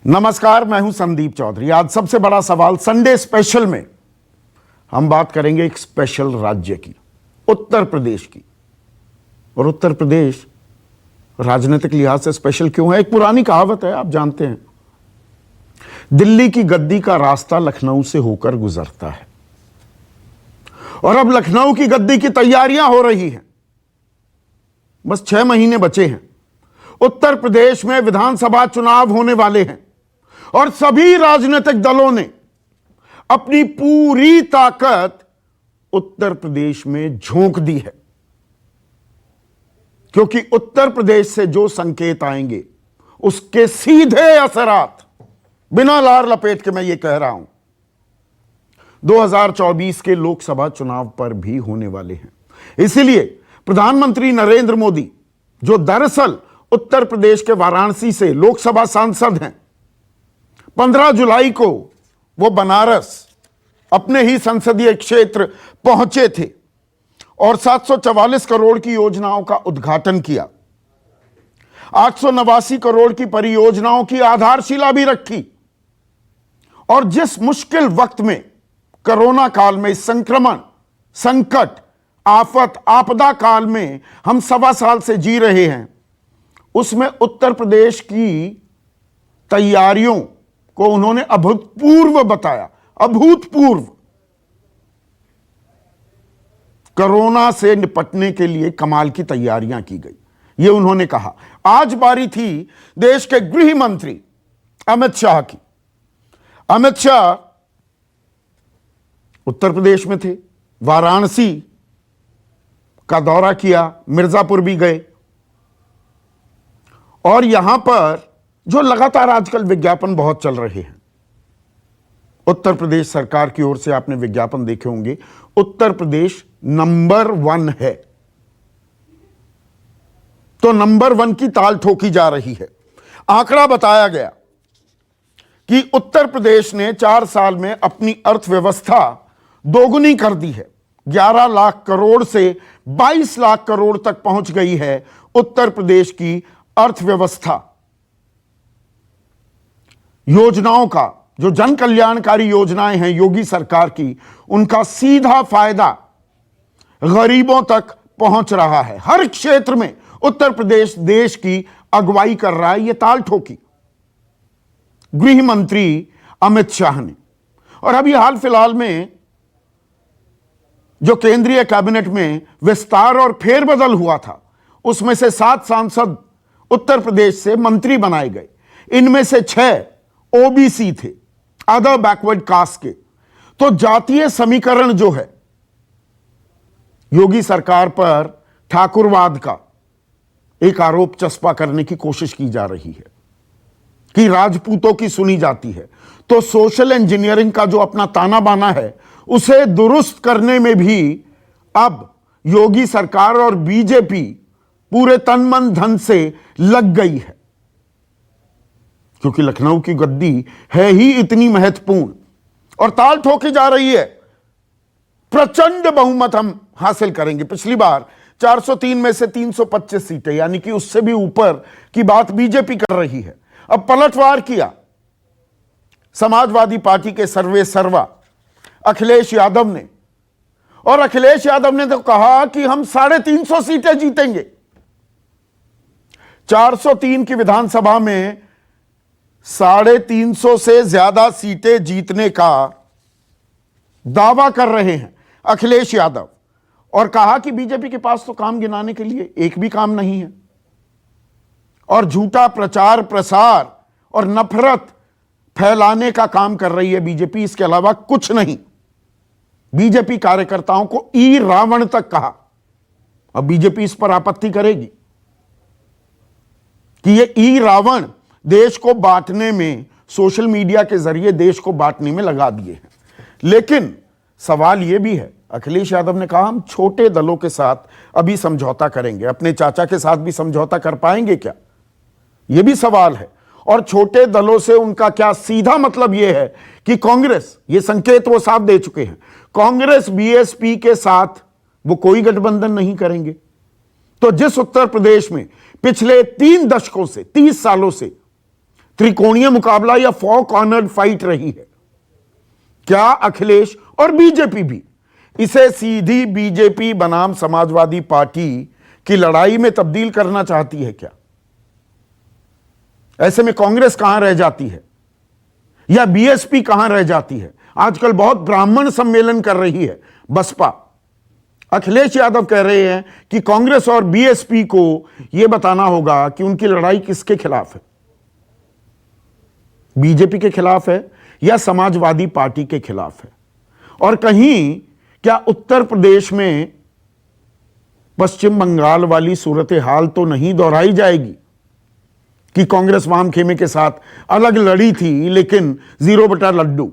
नमस्कार, मैं हूं संदीप चौधरी। आज सबसे बड़ा सवाल संडे स्पेशल में हम बात करेंगे एक स्पेशल राज्य की, उत्तर प्रदेश की। और उत्तर प्रदेश राजनीतिक लिहाज से स्पेशल क्यों है? एक पुरानी कहावत है, आप जानते हैं, दिल्ली की गद्दी का रास्ता लखनऊ से होकर गुजरता है। और अब लखनऊ की गद्दी की तैयारियां हो रही हैं। बस 6 महीने बचे हैं। उत्तर प्रदेश में विधानसभा चुनाव होने वाले हैं और सभी राजनीतिक दलों ने अपनी पूरी ताकत उत्तर प्रदेश में झोंक दी है, क्योंकि उत्तर प्रदेश से जो संकेत आएंगे उसके सीधे असरात, बिना लार लपेट के मैं ये कह रहा हूं, 2024 के लोकसभा चुनाव पर भी होने वाले हैं। इसीलिए प्रधानमंत्री नरेंद्र मोदी, जो दरअसल उत्तर प्रदेश के वाराणसी से लोकसभा सांसद हैं, 15 जुलाई को वो बनारस अपने ही संसदीय क्षेत्र पहुंचे थे और 744 करोड़ की योजनाओं का उद्घाटन किया। 889 करोड़ की परियोजनाओं की आधारशिला भी रखी। और जिस मुश्किल वक्त में, कोरोना काल में, संक्रमण, संकट, आफत, आपदा काल में हम 1.25 साल से जी रहे हैं, उसमें उत्तर प्रदेश की तैयारियों को उन्होंने अभूतपूर्व बताया। अभूतपूर्व। कोरोना से निपटने के लिए कमाल की तैयारियां की गई, यह उन्होंने कहा। आज बारी थी देश के गृह मंत्री अमित शाह की। अमित शाह उत्तर प्रदेश में थे, वाराणसी का दौरा किया, मिर्जापुर भी गए। और यहां पर जो लगातार आजकल विज्ञापन बहुत चल रहे हैं, उत्तर प्रदेश सरकार की ओर से आपने विज्ञापन देखे होंगे, उत्तर प्रदेश नंबर 1 है। तो नंबर 1 की ताल ठोकी जा रही है। आंकड़ा बताया गया कि उत्तर प्रदेश ने 4 साल में अपनी अर्थव्यवस्था दोगुनी कर दी है। 11 लाख करोड़ से 22 लाख करोड़ तक पहुंच गई है उत्तर प्रदेश की अर्थव्यवस्था। योजनाओं का, जो जन कल्याणकारी योजनाएं हैं योगी सरकार की, उनका सीधा फायदा गरीबों तक पहुंच रहा है। हर क्षेत्र में उत्तर प्रदेश देश की अगुवाई कर रहा है। यह ताल ठोकी गृह मंत्री अमित शाह ने। और अभी हाल फिलहाल में जो केंद्रीय कैबिनेट में विस्तार और फेरबदल हुआ था, उसमें से 7 सांसद उत्तर प्रदेश से मंत्री बनाए गए। इनमें से 6 ओबीसी थे, अदर बैकवर्ड कास्ट के। तो जातीय समीकरण जो है, योगी सरकार पर ठाकुरवाद का एक आरोप चस्पा करने की कोशिश की जा रही है कि राजपूतों की सुनी जाती है। तो सोशल इंजीनियरिंग का जो अपना ताना बाना है, उसे दुरुस्त करने में भी अब योगी सरकार और बीजेपी पूरे तन मन धन से लग गई है, क्योंकि लखनऊ की गद्दी है ही इतनी महत्वपूर्ण। और ताल ठोकी जा रही है, प्रचंड बहुमत हम हासिल करेंगे। पिछली बार 403 में से 325 सीटें, यानी कि उससे भी ऊपर की बात बीजेपी कर रही है। अब पलटवार किया समाजवादी पार्टी के सर्वे सर्वा अखिलेश यादव ने। और अखिलेश यादव ने तो कहा कि हम 350 सीटें जीतेंगे। 403 की विधानसभा में 350 से ज्यादा सीटें जीतने का दावा कर रहे हैं अखिलेश यादव। और कहा कि बीजेपी के पास तो काम गिनाने के लिए एक भी काम नहीं है, और झूठा प्रचार प्रसार और नफरत फैलाने का काम कर रही है बीजेपी, इसके अलावा कुछ नहीं। बीजेपी कार्यकर्ताओं को ई रावण तक कहा। अब बीजेपी इस पर आपत्ति करेगी कि ये ई रावण देश को बांटने में, सोशल मीडिया के जरिए देश को बांटने में लगा दिए हैं। लेकिन सवाल यह भी है, अखिलेश यादव ने कहा हम छोटे दलों के साथ अभी समझौता करेंगे। अपने चाचा के साथ भी समझौता कर पाएंगे क्या? यह भी सवाल है। और छोटे दलों से उनका क्या सीधा मतलब यह है कि कांग्रेस, ये संकेत वो साफ दे चुके हैं, कांग्रेस बीएसपी के साथ वो कोई गठबंधन नहीं करेंगे। तो जिस उत्तर प्रदेश में पिछले 3 दशकों से, 30 सालों से त्रिकोणीय मुकाबला या 4 कॉर्नर फाइट रही है। क्या अखिलेश और बीजेपी भी इसे सीधी बीजेपी बनाम समाजवादी पार्टी की लड़ाई में तब्दील करना चाहती है क्या? ऐसे में कांग्रेस कहां रह जाती है या बीएसपी कहां रह जाती है? आजकल बहुत ब्राह्मण सम्मेलन कर रही है बसपा। अखिलेश यादव कह रहे हैं कि कांग्रेस और बीएसपी को यह बताना होगा कि उनकी लड़ाई किसके खिलाफ है, बीजेपी के खिलाफ है या समाजवादी पार्टी के खिलाफ है। और कहीं क्या उत्तर प्रदेश में पश्चिम बंगाल वाली सूरत हाल तो नहीं दोहराई जाएगी कि कांग्रेस वाम खेमे के साथ अलग लड़ी थी लेकिन 0 बटा लड्डू,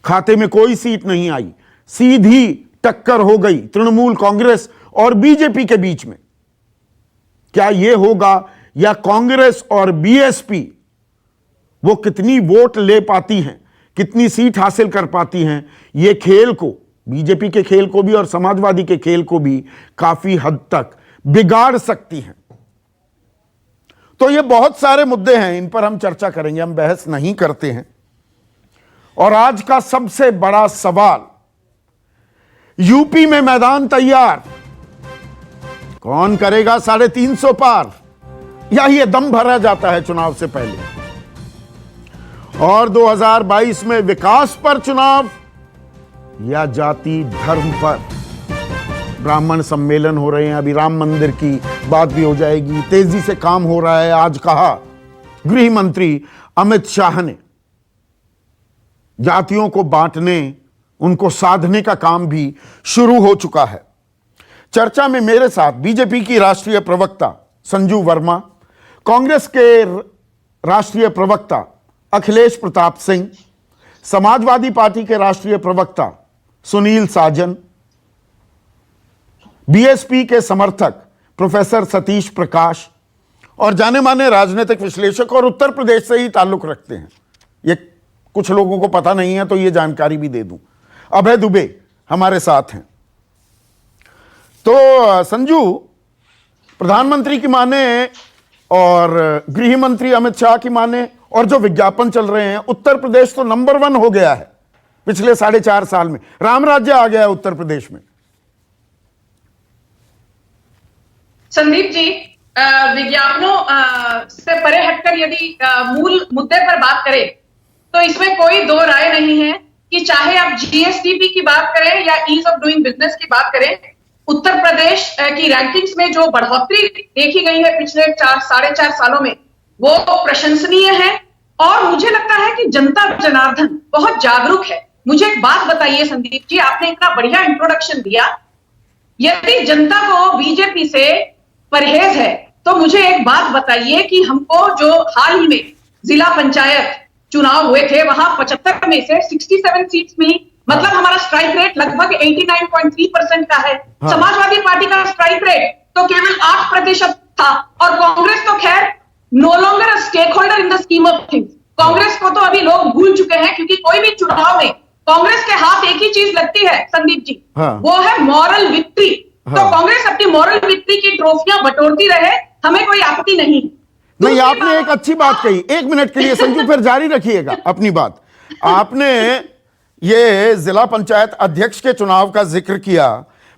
खाते में कोई सीट नहीं आई, सीधी टक्कर हो गई तृणमूल कांग्रेस और बीजेपी के बीच में? क्या यह होगा या कांग्रेस और बीएसपी वो कितनी वोट ले पाती हैं, कितनी सीट हासिल कर पाती हैं, ये खेल को, बीजेपी के खेल को भी और समाजवादी के खेल को भी काफी हद तक बिगाड़ सकती हैं। तो ये बहुत सारे मुद्दे हैं, इन पर हम चर्चा करेंगे, हम बहस नहीं करते हैं। और आज का सबसे बड़ा सवाल, यूपी में मैदान तैयार, कौन करेगा 350 पार, या ये दम भरा जाता है चुनाव से पहले? और 2022 में विकास पर चुनाव या जाति धर्म पर? ब्राह्मण सम्मेलन हो रहे हैं, अभी राम मंदिर की बात भी हो जाएगी, तेजी से काम हो रहा है। आज कहा गृह मंत्री अमित शाह ने जातियों को बांटने, उनको साधने का काम भी शुरू हो चुका है। चर्चा में मेरे साथ बीजेपी की राष्ट्रीय प्रवक्ता संजू वर्मा, कांग्रेस के राष्ट्रीय प्रवक्ता अखिलेश प्रताप सिंह, समाजवादी पार्टी के राष्ट्रीय प्रवक्ता सुनील साजन, बीएसपी के समर्थक प्रोफेसर सतीश प्रकाश और जाने माने राजनीतिक विश्लेषक और उत्तर प्रदेश से ही ताल्लुक रखते हैं, ये कुछ लोगों को पता नहीं है तो ये जानकारी भी दे दूं, अभय दुबे हमारे साथ हैं। तो संजू, प्रधानमंत्री की माने और गृह मंत्री अमित शाह की माने और जो विज्ञापन चल रहे हैं, उत्तर प्रदेश तो नंबर 1 हो गया है पिछले 4.5 साल में, राम राज्य आ गया है उत्तर प्रदेश में। संदीप जी, विज्ञापनों से परे हटकर यदि मूल मुद्दे पर बात करें तो इसमें कोई दो राय नहीं है कि चाहे आप जीएसडीपी की बात करें या ईज ऑफ डूइंग बिजनेस की बात करें, उत्तर प्रदेश की रैंकिंग्स में जो बढ़ोतरी देखी गई है पिछले 4.5 सालों में, वो प्रशंसनीय है। और मुझे लगता है कि जनता जनार्दन बहुत जागरूक है। मुझे एक बात बताइए संदीप जी, आपने इतना बढ़िया इंट्रोडक्शन दिया, यदि जनता को बीजेपी से परहेज है तो मुझे एक बात बताइए कि हमको जो हाल ही में जिला पंचायत चुनाव हुए थे, वहां 75 में से 67 सीट्स मिली, मतलब हमारा स्ट्राइक रेट लगभग 89.3% का है। हाँ। समाजवादी पार्टी का स्ट्राइक रेट तो केवल 8% था और कांग्रेस तो खैर no longer a stakeholder in the scheme of things. Congress को तो अभी लोग भूल चुके हैं, क्योंकि कोई भी चुनाव में कांग्रेस के हाथ एक ही चीज लगती है संदीप जी, हाँ। वो है मॉरल विक्ट्री। हाँ। तो कांग्रेस अपनी मॉरल विक्ट्री की ट्रॉफियां बटोरती रहे, हमें कोई आपत्ति नहीं। नहीं, आपने एक अच्छी बात कही, 1 मिनट के लिए संजू फिर जारी रखिएगा अपनी बात। आपने ये जिला पंचायत अध्यक्ष के चुनाव का जिक्र किया,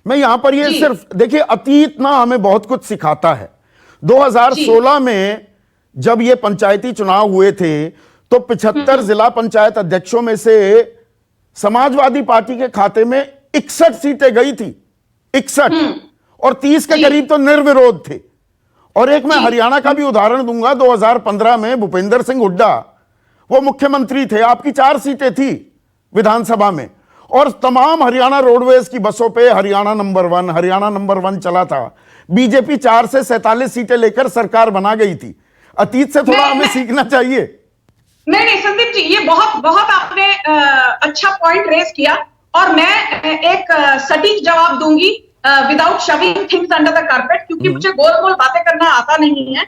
मैं यहां पर ये सिर्फ देखिए, अतीत ना हमें बहुत कुछ सिखाता है। 2016 में जब ये पंचायती चुनाव हुए थे तो 75 जिला पंचायत अध्यक्षों में से समाजवादी पार्टी के खाते में 61 सीटें गई थी, 61, और 30 के करीब तो निर्विरोध थे। और एक मैं हरियाणा का भी उदाहरण दूंगा, 2015 में भूपेंद्र सिंह हुड्डा वो मुख्यमंत्री थे, आपकी 4 सीटें थी विधानसभा में, और तमाम हरियाणा रोडवेज की बसों पे हरियाणा नंबर 1 चला था। बीजेपी 4 से 47 सीटें लेकर सरकार बना गई थी। अतीत से थोड़ा हमें सीखना चाहिए। नहीं संदीप जी, ये बहुत आपने अच्छा पॉइंट रेज किया, और मैं एक सटीक जवाब दूंगी without shoving things under the carpet, क्योंकि मुझे गोल गोल बातें करना आता नहीं है।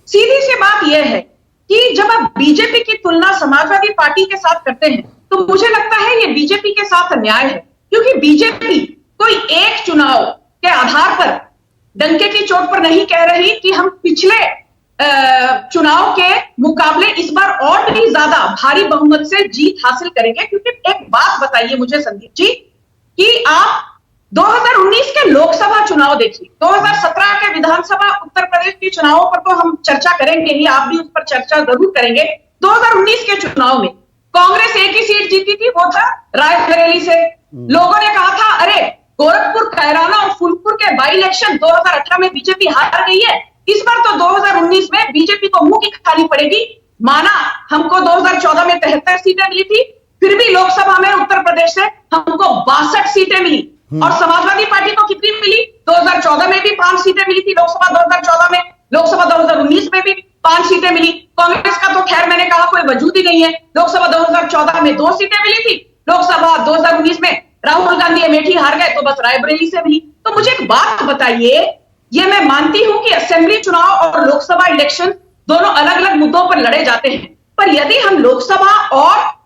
सीधी सी बात यह है कि जब आप बीजेपी की तुलना समाजवादी पार्टी के साथ करते हैं तो मुझे लगता है ये बीजेपी के साथ अन्याय है, क्योंकि बीजेपी कोई एक चुनाव के आधार पर डंके की चोट पर नहीं कह रही कि हम पिछले चुनाव के मुकाबले इस बार और भी ज्यादा भारी बहुमत से जीत हासिल करेंगे। क्योंकि एक बात बताइए मुझे संदीप जी कि आप 2019 के लोकसभा चुनाव देखिए, 2017 के विधानसभा उत्तर प्रदेश के चुनावों पर तो हम चर्चा करेंगे ही, आप भी उस पर चर्चा जरूर करेंगे। 2019 के चुनाव में कांग्रेस एक ही सीट जीती थी, वो था रायबरेली से। लोगों ने कहा था अरे गोरखपुर, कैराना और फूलपुर के बाई इलेक्शन 2018 में बीजेपी हार गई है, इस बार तो 2019 में बीजेपी को मुंह की खानी पड़ेगी। माना हमको 2014 में 73 सीटें मिली थी, फिर भी लोकसभा में उत्तर प्रदेश से हमको 62 सीटें मिली। और समाजवादी पार्टी को कितनी मिली? 2014 में भी 5 सीटें मिली थी लोकसभा 2014 में, लोकसभा 2019 में भी 5 सीटें मिली। कांग्रेस का तो खैर मैंने कहा कोई वजूद ही नहीं है, लोकसभा 2014 में 2 सीटें मिली थी, लोकसभा 2019 में राहुल गांधी अमेठी हार गए तो बस रायबरेली से मिली। तो मुझे एक बात बताइए, ये मैं मानती हूं कि असेंबली चुनाव और लोकसभा इलेक्शन दोनों अलग अलग मुद्दों पर लड़े जाते हैं, पर यदि हम लोकसभा और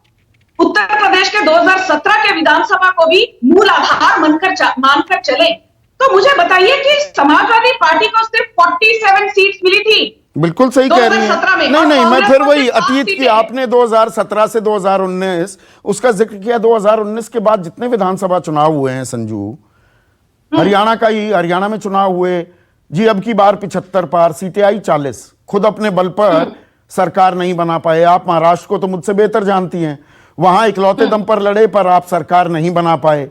उत्तर प्रदेश के 2017 के विधानसभा को भी मूल आधार मानकर चले, तो मुझे बताइए कि समाजवादी पार्टी को सिर्फ 47 सीट्स मिली थी। बिल्कुल सही कह रही हैं। नहीं, मैं फिर वही अतीत की, आपने 2017 से 2019 उसका जिक्र किया। 2019 के बाद जितने विधानसभा चुनाव हुए हैं संजू, हरियाणा का ही, हरियाणा में चुनाव हुए जी, अब की बार 75 पार, सीटें आई 40। खुद अपने बल पर सरकार नहीं बना पाए। आप महाराष्ट्र को तो मुझसे बेहतर जानती हैं, वहां इकलौते दम पर लड़े पर आप सरकार नहीं बना पाए।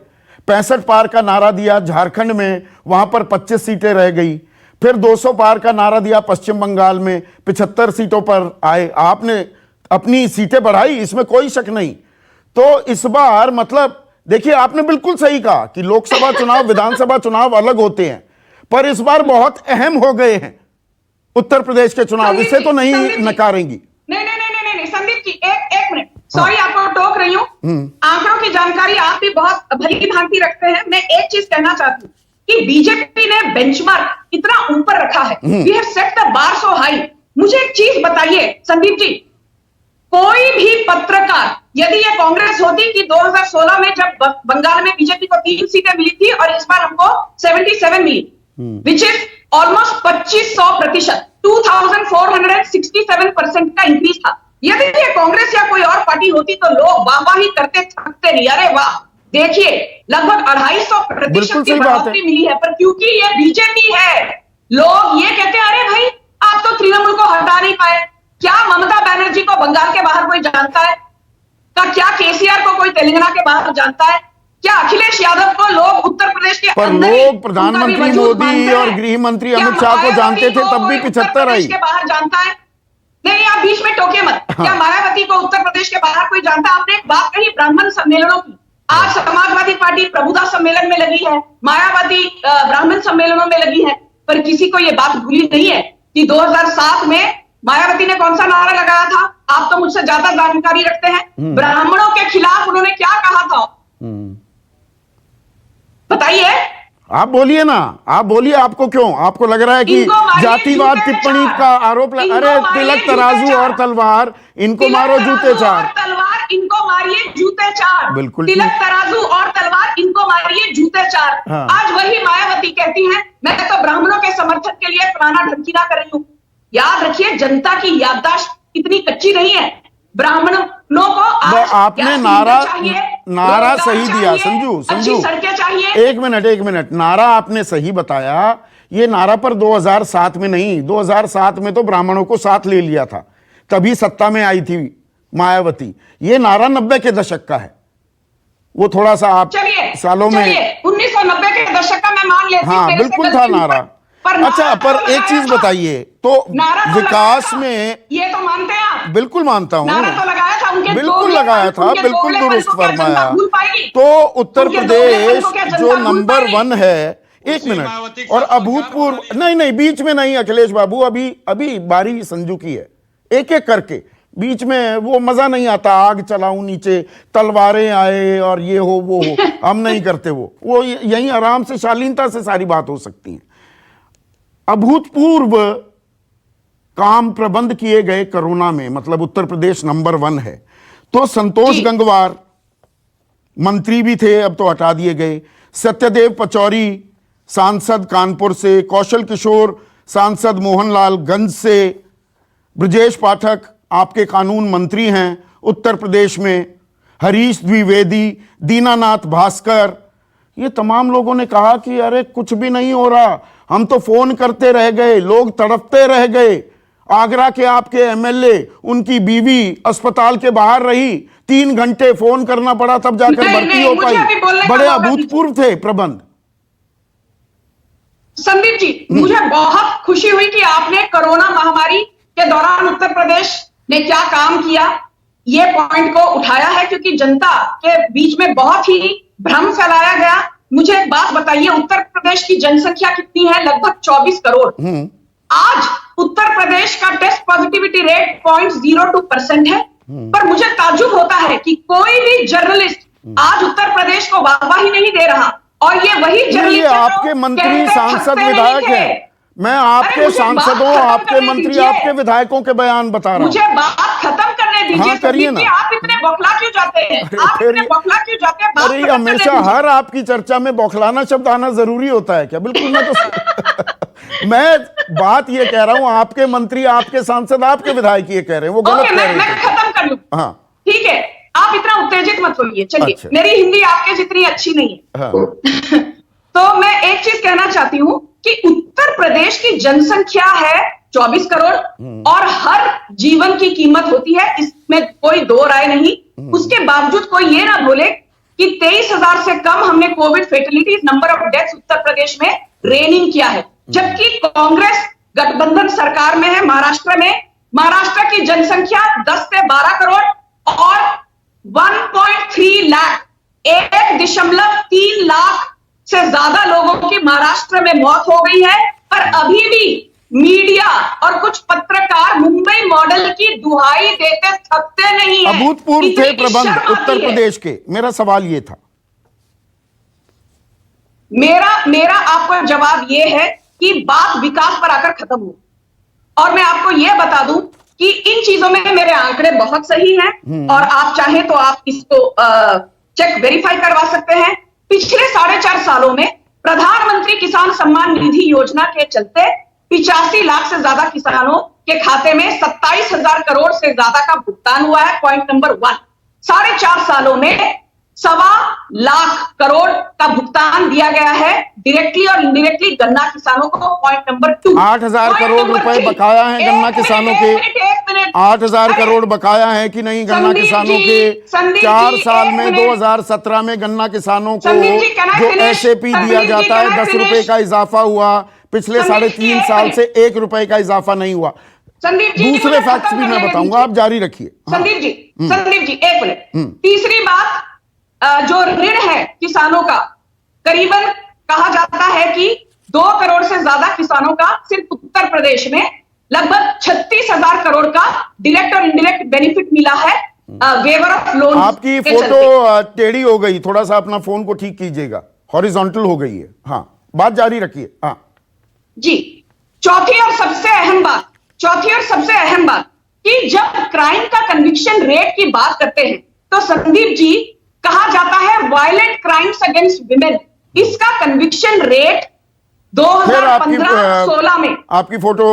65 पार का नारा दिया झारखंड में, वहां पर 25 सीटें रह गई। फिर 200 पार का नारा दिया पश्चिम बंगाल में, 75 सीटों पर आए। आपने अपनी सीटें बढ़ाई, इसमें कोई शक नहीं। तो इस बार मतलब देखिए, आपने बिल्कुल सही कहा कि लोकसभा चुनाव विधानसभा चुनाव अलग होते हैं, पर इस बार बहुत अहम हो गए हैं उत्तर प्रदेश के चुनाव, इसे तो नहीं नकारेंगी। नहीं संदीप जी, एक मिनट, सॉरी आपको टोक रही हूँ। आंकड़ों की जानकारी आप भी बहुत भली भांति रखते हैं। मैं एक चीज कहना चाहती हूँ कि बीजेपी ने बेंचमार्क इतना ऊपर रखा है, we have set the bar so high. मुझे एक चीज बताइए संदीप जी, कोई भी पत्रकार, यदि ये कांग्रेस होती कि 2016 में जब बंगाल में बीजेपी को 3 सीटें मिली थी और इस बार हमको 77 मिली, विच इज ऑलमोस्ट 2500%, 2467% का इंक्रीज था। यदि ये कांग्रेस या कोई और पार्टी होती तो लोग वाहवाही करते थकते नहीं, अरे वाह देखिए लगभग 250% की बढ़ोतरी मिली है। पर क्योंकि ये बीजेपी है, लोग ये कहते हैं अरे भाई आप तो तृणमूल को हटा नहीं पाए। क्या ममता बनर्जी को बंगाल के बाहर कोई जानता है? क्या केसीआर को कोई तेलंगाना के बाहर जानता है? क्या अखिलेश यादव को लोग उत्तर प्रदेश के पर लोग प्रधानमंत्री मोदी और गृह मंत्री अमित शाह को जानते थे, तब भी 75 आई। के बाहर जानता है? नहीं, आप बीच में टोके मत। क्या मायावती को उत्तर प्रदेश के बाहर कोई जानता? आपने एक बात कही ब्राह्मण सम्मेलनों की, आज समाजवादी पार्टी प्रबुद्धा सम्मेलन में लगी है, मायावती ब्राह्मण सम्मेलनों में लगी है, पर किसी को यह बात भूली नहीं है कि 2007 में मायावती ने कौन सा नारा लगाया था? आप तो मुझसे ज्यादा जानकारी रखते हैं। ब्राह्मणों के खिलाफ उन्होंने क्या कहा था, बताइए। आप बोलिए ना, आप बोलिए। आपको क्यों, आपको लग रहा है कि जातिवाद टिप्पणी का आरोप अरे तिलक तराजू और तलवार, इनको मारो जूते चार, तलवार इनको मारिए जूते चार। बिल्कुल, तिलक तराजू और तलवार इनको मारिए जूते चार। हाँ। आज वही मायावती कहती हैं मैं तो ब्राह्मणों के समर्थन के लिए पुराना ढंकीना कर रही हूं। याद रखिए, जनता की याददाश्त इतनी कच्ची नहीं है। ब्राह्मणों को आपने नारा सही दिया संजू, सड़कें चाहिए। एक मिनट, नारा आपने सही बताया। ये नारा पर 2007 में नहीं, 2007 में तो ब्राह्मणों को साथ ले लिया था, तभी सत्ता में आई थी मायावती। ये नारा 90 के दशक का है, वो थोड़ा सा आप सालों में 1990 के दशक का मैं मान लेती हूं। हाँ बिल्कुल था नारा। अच्छा, पर एक चीज बताइए, तो विकास में ये तो मानते हैं आप? बिल्कुल मानता हूं, तो लगाया था उनके, बिल्कुल लगाया था, बिल्कुल दुरुस्त फरमाया। तो उत्तर प्रदेश जो नंबर 1 है, एक मिनट, और अभूतपूर्व नहीं बीच में नहीं अखिलेश बाबू, अभी बारी संजू की है, एक एक करके। बीच में वो मजा नहीं आता, आग चलाऊं नीचे, तलवारें आए और ये हो वो हो, हम नहीं करते वो यहीं आराम से शालीनता से सारी बात हो सकती है। अभूतपूर्व काम प्रबंध किए गए कोरोना में, मतलब उत्तर प्रदेश नंबर 1 है। तो संतोष गंगवार मंत्री भी थे, अब तो हटा दिए गए। सत्यदेव पचौरी सांसद कानपुर से, कौशल किशोर सांसद मोहनलाल गंज से, ब्रजेश पाठक आपके कानून मंत्री हैं उत्तर प्रदेश में, हरीश द्विवेदी, दीनानाथ भास्कर, ये तमाम लोगों ने कहा कि अरे कुछ भी नहीं हो रहा, हम तो फोन करते रह गए, लोग तड़पते रह गए। आगरा के आपके एमएलए, उनकी बीवी अस्पताल के बाहर रही, 3 घंटे फोन करना पड़ा तब जाकर भर्ती हो पाई। बड़े अभूतपूर्व थे प्रबंध। संदीप जी, मुझे बहुत खुशी हुई कि आपने कोरोना महामारी के दौरान उत्तर प्रदेश ने क्या काम किया ये पॉइंट को उठाया है, क्योंकि जनता के बीच में बहुत ही भ्रम फैलाया गया। मुझे एक बात बताइए, उत्तर प्रदेश की जनसंख्या कितनी है? लगभग 24 करोड़। आज उत्तर प्रदेश का टेस्ट पॉजिटिविटी रेट 0.02% है, पर मुझे ताज्जुब होता है कि कोई भी जर्नलिस्ट आज उत्तर प्रदेश को वाहवाही नहीं दे रहा। और ये वही जर्नलिस्ट आपके मंत्री, सांसद, विधायक हैं। मैं आपके सांसदों, आपके मंत्री, आपके विधायकों के बयान बता रहा हूं। मुझे बात खत्म करने दीजिए। हाँ, करिए ना। आप इतने बौखला क्यों जाते हैं? आप इतने बौखला क्यों जाते हैं? अरे हमेशा हर आपकी चर्चा में बौखलाना शब्द आना जरूरी होता है क्या? बिल्कुल। मैं तो मैं बात ये कह रहा हूं, आपके मंत्री, आपके सांसद, आपके विधायक ये कह रहे हैं, वो गलत कह रहे हैं। मैं खत्म कर लूं। हाँ ठीक है, आप इतना उत्तेजित मत होइए। चलिए, अच्छा। मेरी हिंदी आपके जितनी अच्छी नहीं है। हाँ। तो मैं एक चीज कहना चाहती हूं कि उत्तर प्रदेश की जनसंख्या है 24 करोड़ और हर जीवन की कीमत होती है, इसमें कोई दो राय नहीं। उसके बावजूद कोई ये ना बोले कि 23,000 से कम हमने Covid फेटलिटीज, number of deaths Uttar Pradesh में रेनिंग किया है, जबकि कांग्रेस गठबंधन सरकार में है। महाराष्ट्र में, महाराष्ट्र की जनसंख्या 10 से 12 करोड़ और 1.3 लाख, 1.3 लाख से ज्यादा लोगों की महाराष्ट्र में मौत हो गई है। पर अभी भी मीडिया और कुछ पत्रकार मुंबई मॉडल की दुहाई देते थकते नहीं हैं। अभूतपूर्व थे प्रबंध उत्तर प्रदेश के। मेरा सवाल ये था, मेरा आपको जवाब ये है कि बात विकास पर आकर खत्म हो। और मैं आपको यह बता दूं कि इन चीजों में मेरे आंकड़े बहुत सही हैं और आप चाहें तो आप इसको चेक वेरीफाई करवा सकते हैं। पिछले 4.5 सालों में प्रधानमंत्री किसान सम्मान निधि योजना के चलते 85 लाख से ज्यादा किसानों के खाते में 27,000 करोड़ से ज्यादा का भुगतान हुआ है। पॉइंट नंबर 1, 4.5 सालों में 1.25 लाख करोड़ का भुगतान दिया गया है डायरेक्टली और इनडायरेक्टली गन्ना किसानों को। पॉइंट नंबर 2, 8,000 करोड़ रुपए बकाया हैं गन्ना किसानों के। 8,000 करोड़ बकाया है कि नहीं गन्ना किसानों के? 4 साल में 2017 में गन्ना किसानों को जो एसएपी दिया जाता है 10 रुपए का इजाफा हुआ, पिछले 3.5 साल से 1 रुपए का इजाफा नहीं हुआ। दूसरे फैक्ट्स भी मैं बताऊंगा, आप जारी रखिए। संदीप जी 1 मिनट। तीसरी बात, जो ऋण है किसानों का, करीबन कहा जाता है कि 2 करोड़ से ज्यादा किसानों का सिर्फ उत्तर प्रदेश में लगभग 36,000 करोड़ का डायरेक्ट और इनडायरेक्ट बेनिफिट मिला है वेवर ऑफ लोन। आपकी फोटो टेढ़ी हो गई, थोड़ा सा अपना फोन को ठीक कीजिएगा, हॉरिजॉन्टल हो गई है। हाँ, बात जारी रखिए। हाँ जी, चौथी और सबसे अहम बात कि जब क्राइम का कन्विक्शन रेट की बात करते हैं तो संदीप जी, कहा जाता है वायलेंट क्राइम्स अगेंस्ट विमेन, इसका कन्विक्शन रेट 2015-16 में, आपकी फोटो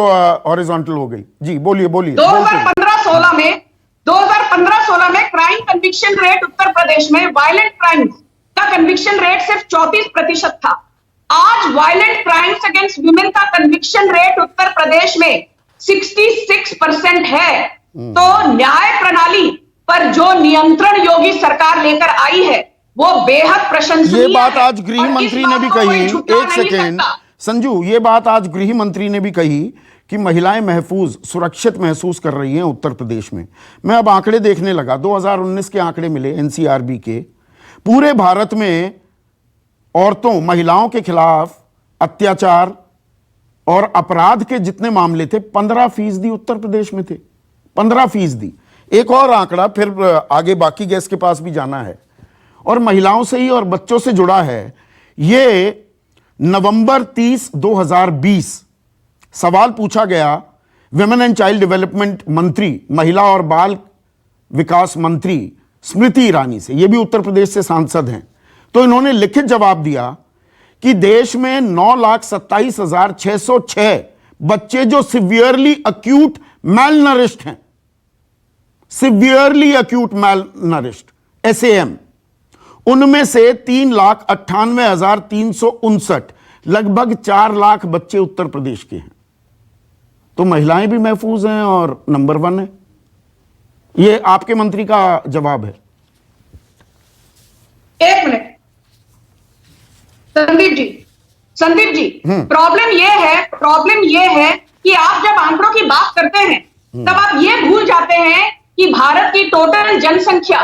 हॉरिजॉन्टल हो गई। जी बोलिए 2015-16 में crime conviction rate Uttar Pradesh में वायलेंट क्राइम्स का कन्विक्शन रेट सिर्फ 34% था। आज वायलेंट क्राइम्स अगेंस्ट विमेन का कन्विक्शन रेट उत्तर प्रदेश में 66% है। तो न्याय प्रणाली पर जो नियंत्रण योगी सरकार लेकर आई है वो बेहद प्रशंसनीय है। ये बात आज गृह मंत्री ने भी कही, एक सेकेंड संजू, ये बात आज गृह मंत्री ने भी कही कि महिलाएं महफूज, सुरक्षित महसूस कर रही हैं उत्तर प्रदेश में। मैं अब आंकड़े देखने लगा, 2019 के आंकड़े मिले एनसीआरबी के। पूरे भारत में औरतों, महिलाओं के खिलाफ अत्याचार और अपराध के जितने मामले थे 15% उत्तर प्रदेश में थे, 15%। एक और आंकड़ा, फिर आगे बाकी गेस्ट के पास भी जाना है, और महिलाओं से ही और बच्चों से जुड़ा है। ये नवंबर 30, 2020 सवाल पूछा गया विमेन एंड चाइल्ड डेवलपमेंट मंत्री, महिला और बाल विकास मंत्री स्मृति ईरानी से, ये भी उत्तर प्रदेश से सांसद हैं। तो इन्होंने लिखित जवाब दिया कि देश में 9,27,606 बच्चे जो सिवियरली अक्यूट मैल नरिश्ड हैं, सिवियरली एक्यूट मैल नरिश्ड, SAM, उनमें से 3,98,359, लगभग 4 लाख बच्चे उत्तर प्रदेश के हैं। तो महिलाएं भी महफूज हैं और नंबर 1 है। यह आपके मंत्री का जवाब है। एक मिनट संदीप जी, प्रॉब्लम यह है कि आप जब आंकड़ों की बात करते हैं तब आप ये भूल जाते हैं कि भारत की टोटल जनसंख्या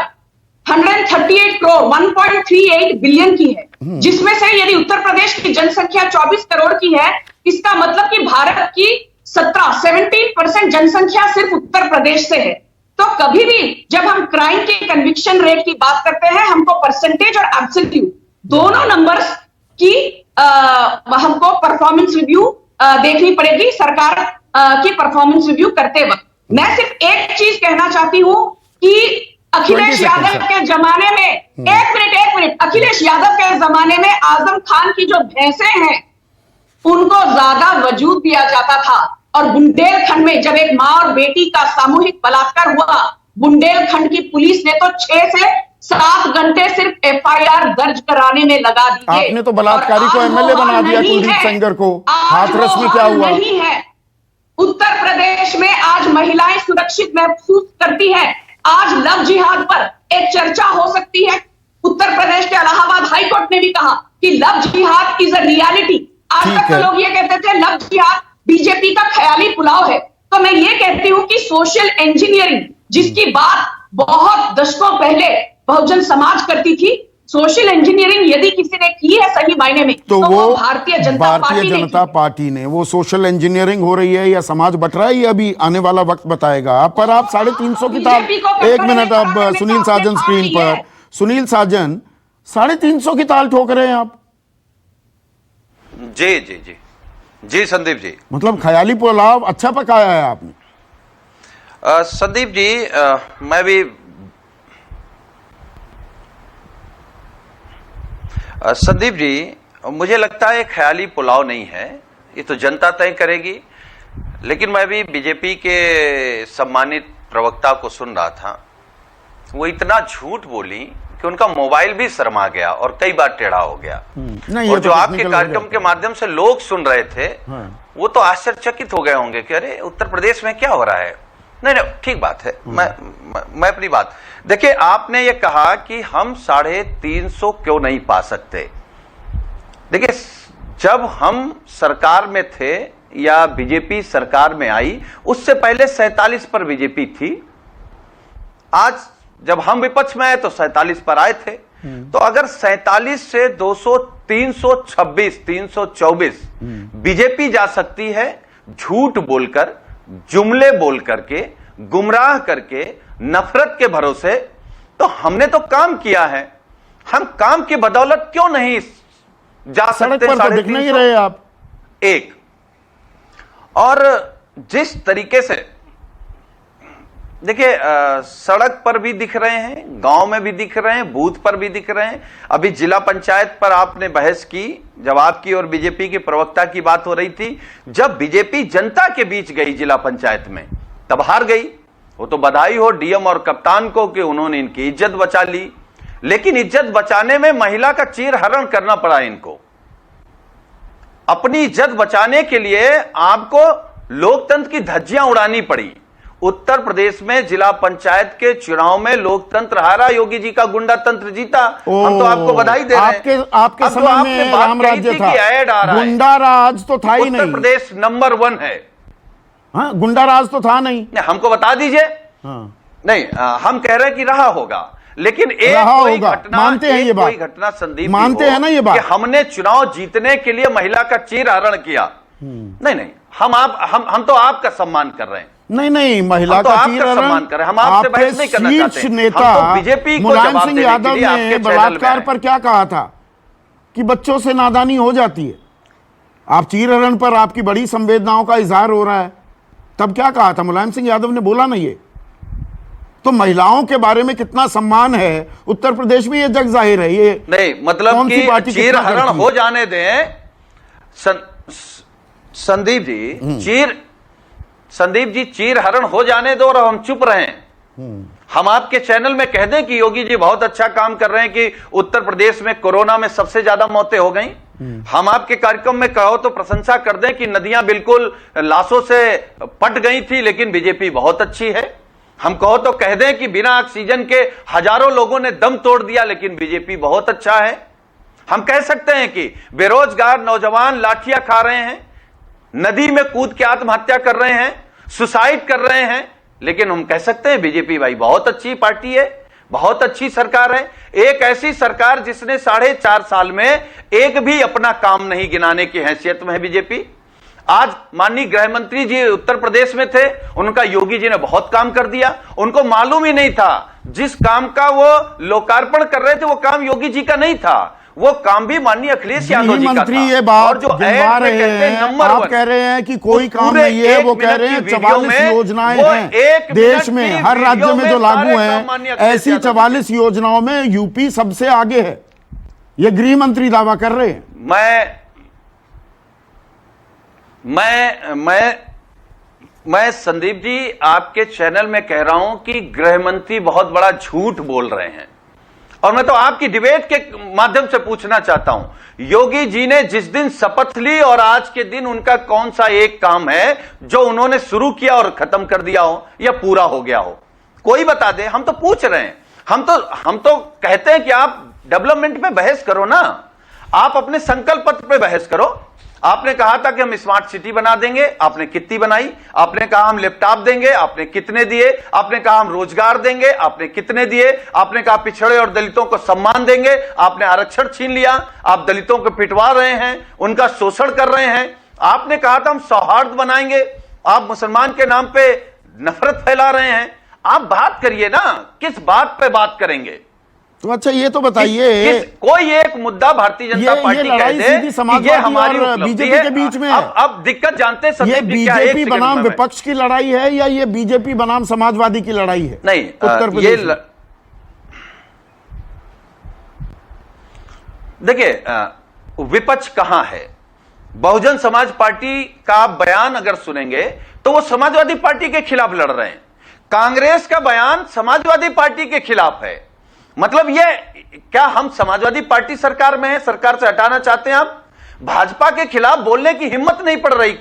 138 करोड़ 1.38 बिलियन की है, जिसमें से यदि उत्तर प्रदेश की जनसंख्या 24 करोड़ की है, इसका मतलब कि भारत की 17% जनसंख्या सिर्फ उत्तर प्रदेश से है। तो कभी भी जब हम क्राइम की कन्विक्शन रेट की बात करते हैं, हमको परसेंटेज और एब्सोल्यूट दोनों नंबर्स की हमको परफॉर्मेंस रिव्यू देखनी पड़ेगी सरकार की परफॉर्मेंस रिव्यू करते वक्त। मैं सिर्फ एक चीज कहना चाहती हूं कि अखिलेश यादव के जमाने में एक मिनट अखिलेश यादव के जमाने में आजम खान की जो भैंसे हैं उनको ज्यादा वजूद दिया जाता था। और बुंदेलखंड में जब एक मां और बेटी का सामूहिक बलात्कार हुआ, बुंदेलखंड की पुलिस ने तो 6 से 7 घंटे सिर्फ FIR दर्ज कराने में लगा दी। आपने तो बलात्कारी को MLA बना दिया, कुलदीप सेंगर को। हाथरस में क्या हुआ? नहीं है। उत्तर प्रदेश में आज महिलाएं सुरक्षित महसूस करती हैं। आज लव जिहाद पर एक चर्चा हो सकती है। उत्तर प्रदेश के इलाहाबाद हाईकोर्ट ने भी कहा कि लव जिहाद इज अ रियलिटी। आज तक तो लोग ये कहते थे लव जिहाद बीजेपी का ख्याली पुलाव है। तो मैं ये कहती हूं कि सोशल इंजीनियरिंग जिसकी बात बहुत दशकों पहले बहुजन समाज करती थी, सोशल इंजीनियरिंग यदि किसी ने की है सही मायने में तो वो भारतीय जनता पार्टी ने। वो सोशल इंजीनियरिंग हो रही है या समाज बट रहा है, ये अभी आने वाला वक्त बताएगा। पर आप 350 की ताल, एक मिनट, अब सुनील साजन स्क्रीन पर। सुनील साजन, 350 की ताल ठोक रहे हैं आप। जी जी जी जी संदीप जी, मतलब ख्याली पुलाव अच्छा पकाया है आपने। संदीप जी, मैं भी संदीप जी, मुझे लगता है ख्याली पुलाव नहीं है, ये तो जनता तय करेगी। लेकिन मैं भी बीजेपी के सम्मानित प्रवक्ता को सुन रहा था, वो इतना झूठ बोली कि उनका मोबाइल भी शर्मा गया और कई बार टेढ़ा हो गया। और जो आपके कार्यक्रम के माध्यम से लोग सुन रहे थे, वो तो आश्चर्यचकित हो गए होंगे कि अरे उत्तर प्रदेश में क्या हो रहा है। नहीं, ठीक बात है। मैं अपनी बात देखिए, आपने ये कहा कि हम 350 क्यों नहीं पा सकते। देखिए, जब हम सरकार में थे या बीजेपी सरकार में आई, उससे पहले 47 पर बीजेपी थी। आज जब हम विपक्ष में आए तो 47 पर आए थे। तो अगर 47 से 200, 326, 324 बीजेपी जा सकती है झूठ बोलकर, जुमले बोल करके, गुमराह करके, नफरत के भरोसे, तो हमने तो काम किया है। हम काम की बदौलत क्यों नहीं जा सकते? पर तो दिख नहीं रहे आप। एक और जिस तरीके से देखिए, सड़क पर भी दिख रहे हैं, गांव में भी दिख रहे हैं, बूथ पर भी दिख रहे हैं। अभी जिला पंचायत पर आपने बहस की, जवाब की, और बीजेपी के प्रवक्ता की बात हो रही थी। जब बीजेपी जनता के बीच गई जिला पंचायत में, तब हार गई। वो तो बधाई हो डीएम और कप्तान को कि उन्होंने इनकी इज्जत बचा ली। लेकिन इज्जत बचाने में महिला का चीरहरण करना पड़ा इनको। अपनी इज्जत बचाने के लिए आपको लोकतंत्र की धज्जियां उड़ानी पड़ी। उत्तर प्रदेश में जिला पंचायत के चुनाव में लोकतंत्र हारा, योगी जी का गुंडा तंत्र जीता। हम तो आपको बधाई दे रहे हैं। आपके समय में राम राज्य था, गुंडा राज तो था ही नहीं। उत्तर प्रदेश नंबर 1 है। हाँ, गुंडा राज तो था नहीं। हमको बता दीजिए। हाँ। नहीं, हम कह रहे हैं कि रहा होगा, लेकिन एक कोई घटना, मानते हैं ये बात, कोई घटना संदीप, मानते हैं ना ये बात कि हमने चुनाव जीतने के लिए महिला का चीरहरण किया। नहीं, हम तो आपका सम्मान कर रहे हैं। नहीं, महिला का सम्मान कर रहे हैं। हम आपसे बहस नहीं करना चाहते। शीर्ष नेता बीजेपी मुलायम सिंह यादव ने बलात्कार पर क्या कहा था कि बच्चों से नादानी हो जाती है। आप चीरहरण पर आपकी बड़ी संवेदनाओं का इजहार हो रहा है, तब क्या कहा था मुलायम सिंह यादव ने? बोला नहीं ये तो महिलाओं के बारे में कितना सम्मान है उत्तर प्रदेश में, ये जग जाहिर है। ये नहीं, मतलब कि चीरहरण हो जाने दें संदीप जी। संदीप जी चीर हरण हो जाने दो और हम चुप रहें। हम आपके चैनल में कह दें कि योगी जी बहुत अच्छा काम कर रहे हैं कि उत्तर प्रदेश में कोरोना में सबसे ज्यादा मौतें हो गई। हम आपके कार्यक्रम में कहो तो प्रशंसा कर दें कि नदियां बिल्कुल लाशों से पट गई थी, लेकिन बीजेपी बहुत अच्छी है। हम कहो तो कह दें कि बिना ऑक्सीजन के हजारों लोगों ने दम तोड़ दिया, लेकिन बीजेपी बहुत अच्छा है। हम कह सकते हैं कि बेरोजगार नौजवान लाठियां खा रहे हैं, नदी में कूद के आत्महत्या कर रहे हैं, सुसाइड कर रहे हैं, लेकिन हम कह सकते हैं बीजेपी भाई बहुत अच्छी पार्टी है, बहुत अच्छी सरकार है। एक ऐसी सरकार जिसने 4.5 साल में एक भी अपना काम नहीं गिनाने की हैसियत में है बीजेपी। आज माननीय गृह मंत्री जी उत्तर प्रदेश में थे, उनका योगी जी ने बहुत काम कर दिया। उनको मालूम ही नहीं था जिस काम का वो लोकार्पण कर रहे थे वो काम योगी जी का नहीं था, वो काम भी माननीय अखिलेश यादव जी का मंत्री था। ये बात और जो गिनवा रहे हैं, आप कह रहे हैं कि कोई काम नहीं है, वो कह रहे हैं 44 योजनाएं हैं देश में, हर राज्य में जो लागू हैं, ऐसी 44 योजनाओं में यूपी सबसे आगे है, ये गृह मंत्री दावा कर रहे हैं। मैं संदीप जी आपके चैनल में कह रहा हूं कि गृह मंत्री बहुत बड़ा झूठ बोल रहे हैं, और मैं तो आपकी डिबेट के माध्यम से पूछना चाहता हूं, योगी जी ने जिस दिन शपथ ली और आज के दिन उनका कौन सा एक काम है जो उन्होंने शुरू किया और खत्म कर दिया हो या पूरा हो गया हो, कोई बता दे। हम तो पूछ रहे हैं, हम तो कहते हैं कि आप डेवलपमेंट पे बहस करो ना, आप अपने संकल्प पत्र पे बहस करो। आपने कहा था कि हम स्मार्ट सिटी बना देंगे, आपने कितनी बनाई? आपने कहा हम लैपटॉप देंगे, आपने कितने दिए? आपने कहा हम रोजगार देंगे, आपने कितने दिए? आपने कहा पिछड़े और दलितों को सम्मान देंगे, आपने आरक्षण छीन लिया। आप दलितों को पिटवा रहे हैं, उनका शोषण कर रहे हैं। आपने कहा था हम सौहार्द बनाएंगे, आप मुसलमान के नाम पे नफरत फैला रहे हैं। आप बात करिए ना, किस बात पे बात करेंगे? तो अच्छा ये तो बताइए, कोई एक मुद्दा भारतीय जनता पार्टी कह दे कि ये हमारी बीजेपी के बीच में है। अब दिक्कत जानते हैं, ये बीजेपी बनाम विपक्ष की लड़ाई है या ये बीजेपी बनाम समाजवादी की लड़ाई है? नहीं, उत्तर प्रदेश में देखिए विपक्ष कहां है। बहुजन समाज पार्टी का बयान अगर सुनेंगे तो वो समाजवादी पार्टी के खिलाफ लड़ रहे हैं। कांग्रेस का बयान समाजवादी पार्टी के खिलाफ है। मतलब ये क्या हम समाजवादी पार्टी सरकार में है, सरकार से हटाना चाहते हैं आप? भाजपा के खिलाफ बोलने की हिम्मत नहीं पड़ रही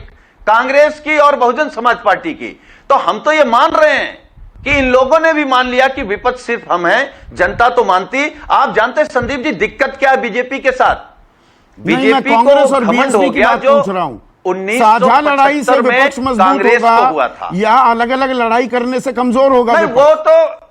कांग्रेस की और बहुजन समाज पार्टी की। तो हम तो ये मान रहे हैं कि इन लोगों ने भी मान लिया कि विपक्ष सिर्फ हम हैं, जनता तो मानती। आप जानते हैं संदीप जी दिक्कत क्या है बीजेपी के साथ? बीजेपी को घमंड हो गया जो 1975 में कांग्रेस को हुआ था, या अलग अलग लड़ाई करने से कमजोर होगा? वो तो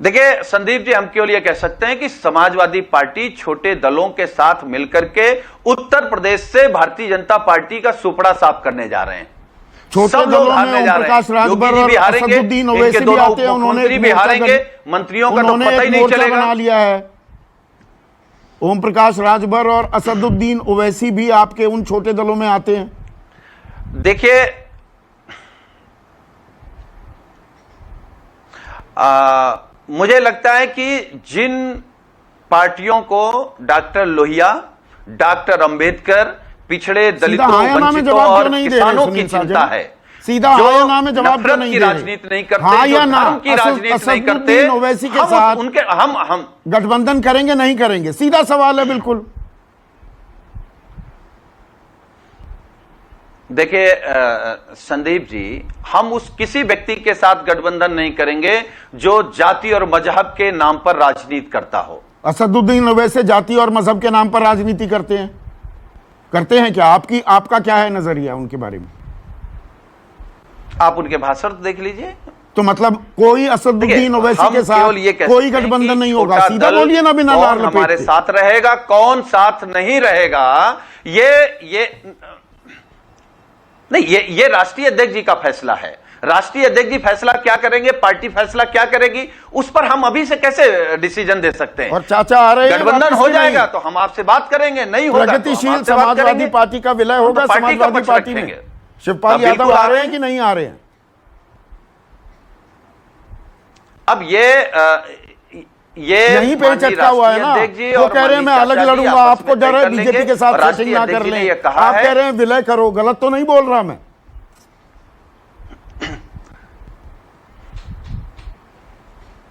देखिए संदीप जी, हम केवल ये कह सकते हैं कि समाजवादी पार्टी छोटे दलों के साथ मिलकर के उत्तर प्रदेश से भारतीय जनता पार्टी का सुपड़ा साफ करने जा रहे हैं। छोटे दलों में ओम प्रकाश राजभर और असदुद्दीन ओवैसी भी आते हैं, उन्होंने भी हारेंगे, मंत्रियों का तो पता ही नहीं चलेगा। बना लिया है। ओम प्रकाश राजभर और असदुद्दीन ओवैसी भी आपके उन छोटे दलों में आते हैं। देखिए मुझे लगता है कि जिन पार्टियों को डॉक्टर लोहिया, डॉक्टर अंबेडकर, पिछड़े दलितों, वंचितों और किसानों की चिंता है, सीधा आयाना में जवाब क्यों नहीं दे रहे? राजनीति नहीं करते, धर्म की राजनीति नहीं करते, ओवैसी के साथ उनके हम गठबंधन करेंगे नहीं करेंगे? सीधा सवाल है बिल्कुल। देखिए संदीप जी, हम उस किसी व्यक्ति के साथ गठबंधन नहीं करेंगे जो जाति और मजहब के नाम पर राजनीति करता हो। असदुद्दीन ओवैसी जाति और मजहब के नाम पर राजनीति करते हैं क्या? आपका क्या है नजरिया उनके बारे में? आप उनके भाषण देख लीजिए। तो मतलब कोई असदुद्दीन ओवैसी के साथ कोई गठबंधन नहीं होगा? सीधा बोलिए ना, बिना लार लपेट के। हमारे साथ रहेगा, कौन साथ नहीं रहेगा, ये नहीं, ये राष्ट्रीय अध्यक्ष जी का फैसला है। राष्ट्रीय अध्यक्ष जी फैसला क्या करेंगे, पार्टी फैसला क्या करेगी, उस पर हम अभी से कैसे डिसीजन दे सकते हैं? और चाचा आ रहे हैं, गठबंधन हो जाएगा तो हम आपसे बात करेंगे, नहीं होगा प्रगतिशील समाजवादी पार्टी का विलय होगा समाजवादी पार्टी में। शिवपाल यादव आ रहे हैं कि नहीं आ रहे हैं? अब ये यहीं पे चटका हुआ है ना। वो कह रहे हैं मैं अलग लड़ूंगा, आपको डर है बीजेपी के साथ सेटिंग ना कर लें, आप कह रहे हैं विलय करो। गलत तो नहीं बोल रहा मैं?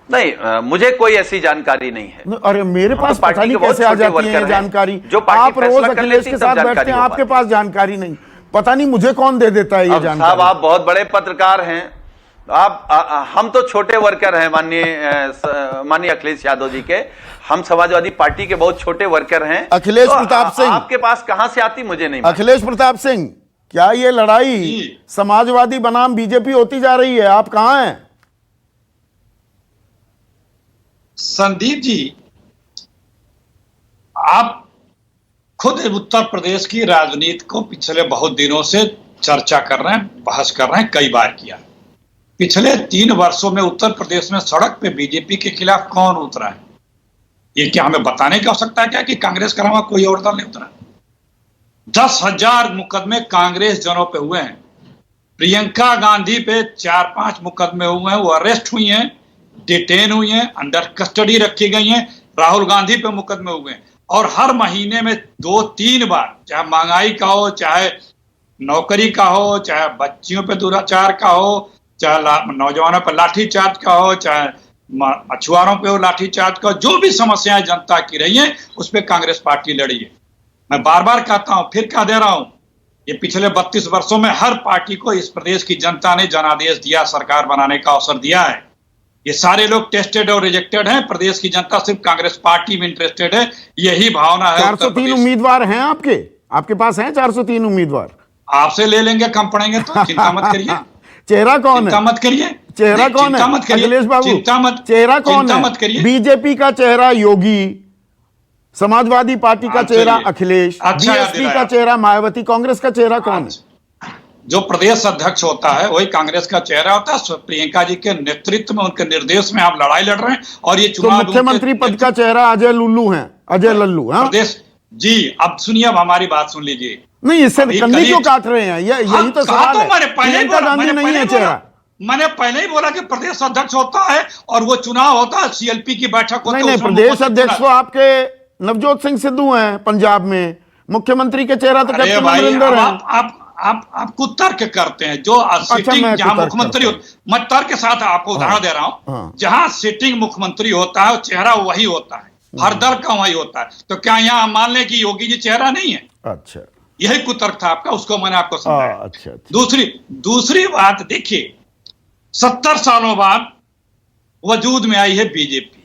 नहीं, मुझे कोई ऐसी जानकारी नहीं है। अरे मेरे पास पता नहीं कैसे आ जाती है जानकारी। आप रोज अखिलेश के साथ बैठते हैं, आपके पास जानकारी नहीं, पता नहीं मुझे कौन दे देता है ये जानकारी। साहब आप बहुत बड़े पत्रकार हैं, हम तो छोटे वर्कर हैं माननीय अखिलेश यादव जी के। हम समाजवादी पार्टी के बहुत छोटे वर्कर हैं। अखिलेश प्रताप सिंह आपके पास कहां से आती मुझे नहीं। अखिलेश प्रताप सिंह, क्या ये लड़ाई समाजवादी बनाम बीजेपी होती जा रही है? आप कहां हैं? संदीप जी, आप खुद उत्तर प्रदेश की राजनीति को पिछले बहुत दिनों से चर्चा कर रहे हैं, बहस कर रहे हैं, कई बार किया। पिछले 3 वर्षों में उत्तर प्रदेश में सड़क पे बीजेपी के खिलाफ कौन उतरा है? ये क्या हमें बताने की आवश्यकता है क्या कि कांग्रेस के अलावा कोई और दल नहीं उतरा? 10,000 मुकदमे कांग्रेस जनों पे हुए हैं। प्रियंका गांधी पे 4-5 मुकदमे हुए हैं, वो अरेस्ट हुई हैं, डिटेन हुई हैं, अंडर कस्टडी रखी गई हैं। राहुल गांधी पे मुकदमे हुए हैं और हर महीने में 2-3 बार, चाहे महंगाई का हो, चाहे नौकरी का हो, चाहे बच्चियों पे दुराचार का हो, चाहे नौजवानों पर लाठीचार्ज का हो, चाहे मछुआरों पे हो लाठीचार्ज का, जो भी समस्याएं जनता की रही हैं उस पर कांग्रेस पार्टी लड़ी है। मैं बार बार कहता हूं, फिर कह दे रहा हूं, ये पिछले 32 वर्षों में हर पार्टी को इस प्रदेश की जनता ने जनादेश दिया, सरकार बनाने का अवसर दिया है। ये सारे लोग टेस्टेड और रिजेक्टेड हैं। प्रदेश की जनता सिर्फ कांग्रेस पार्टी में इंटरेस्टेड है, यही भावना है। 403 उम्मीदवार हैं आपके पास हैं 403 उम्मीदवार। आपसे ले लेंगे, कम पड़ेंगे तो चिंता मत करिए। चेहरा कौन है? चिंता मत करिए। चेहरा कौन है? अखिलेश बाबू, चेहरा कौन है? बीजेपी का चेहरा योगी, समाजवादी पार्टी का चेहरा अखिलेश, बीएसपी का चेहरा मायावती, कांग्रेस का चेहरा कौन है? जो प्रदेश अध्यक्ष होता है वही कांग्रेस का चेहरा होता है। प्रियंका जी के नेतृत्व में, उनके निर्देश में आप लड़ाई लड़ रहे हैं और ये चुनाव। तो मुख्यमंत्री पद का चेहरा अजय लल्लू हैं, अजय लल्लू। प्रदेश जी, अब सुनिए, अब हमारी बात सुन लीजिए। नहीं, इससे कन्नी क्यों काट रहे हैं? यही तो सवाल है। प्रियंका गांधी नहीं है चेहरा। मैंने पहले ही बोला कि प्रदेश अध्यक्ष होता है और वो चुनाव होता है, सीएलपी की बैठक होती है। नहीं, प्रदेश अध्यक्ष तो आपके नवजोत सिंह सिद्धू हैं पंजाब में, मुख्यमंत्री के चेहरा तो कैप्टन अमरिंदर हैं। आपको तर्क करते हैं जो सिटिंग जहां मुख्यमंत्री हो, मैं तर्क के साथ आपको उदाहरण दे रहा हूं। जहां सिटिंग मुख्यमंत्री होता है चेहरा वही होता है, हर दल का वही होता है। तो क्या यहाँ हम मान लें कि योगी जी चेहरा नहीं है? अच्छा, यही कुतर्क था आपका, उसको मैंने आपको समझाया। अच्छा। दूसरी बात देखिए, 70 सालों बाद वजूद में आई है बीजेपी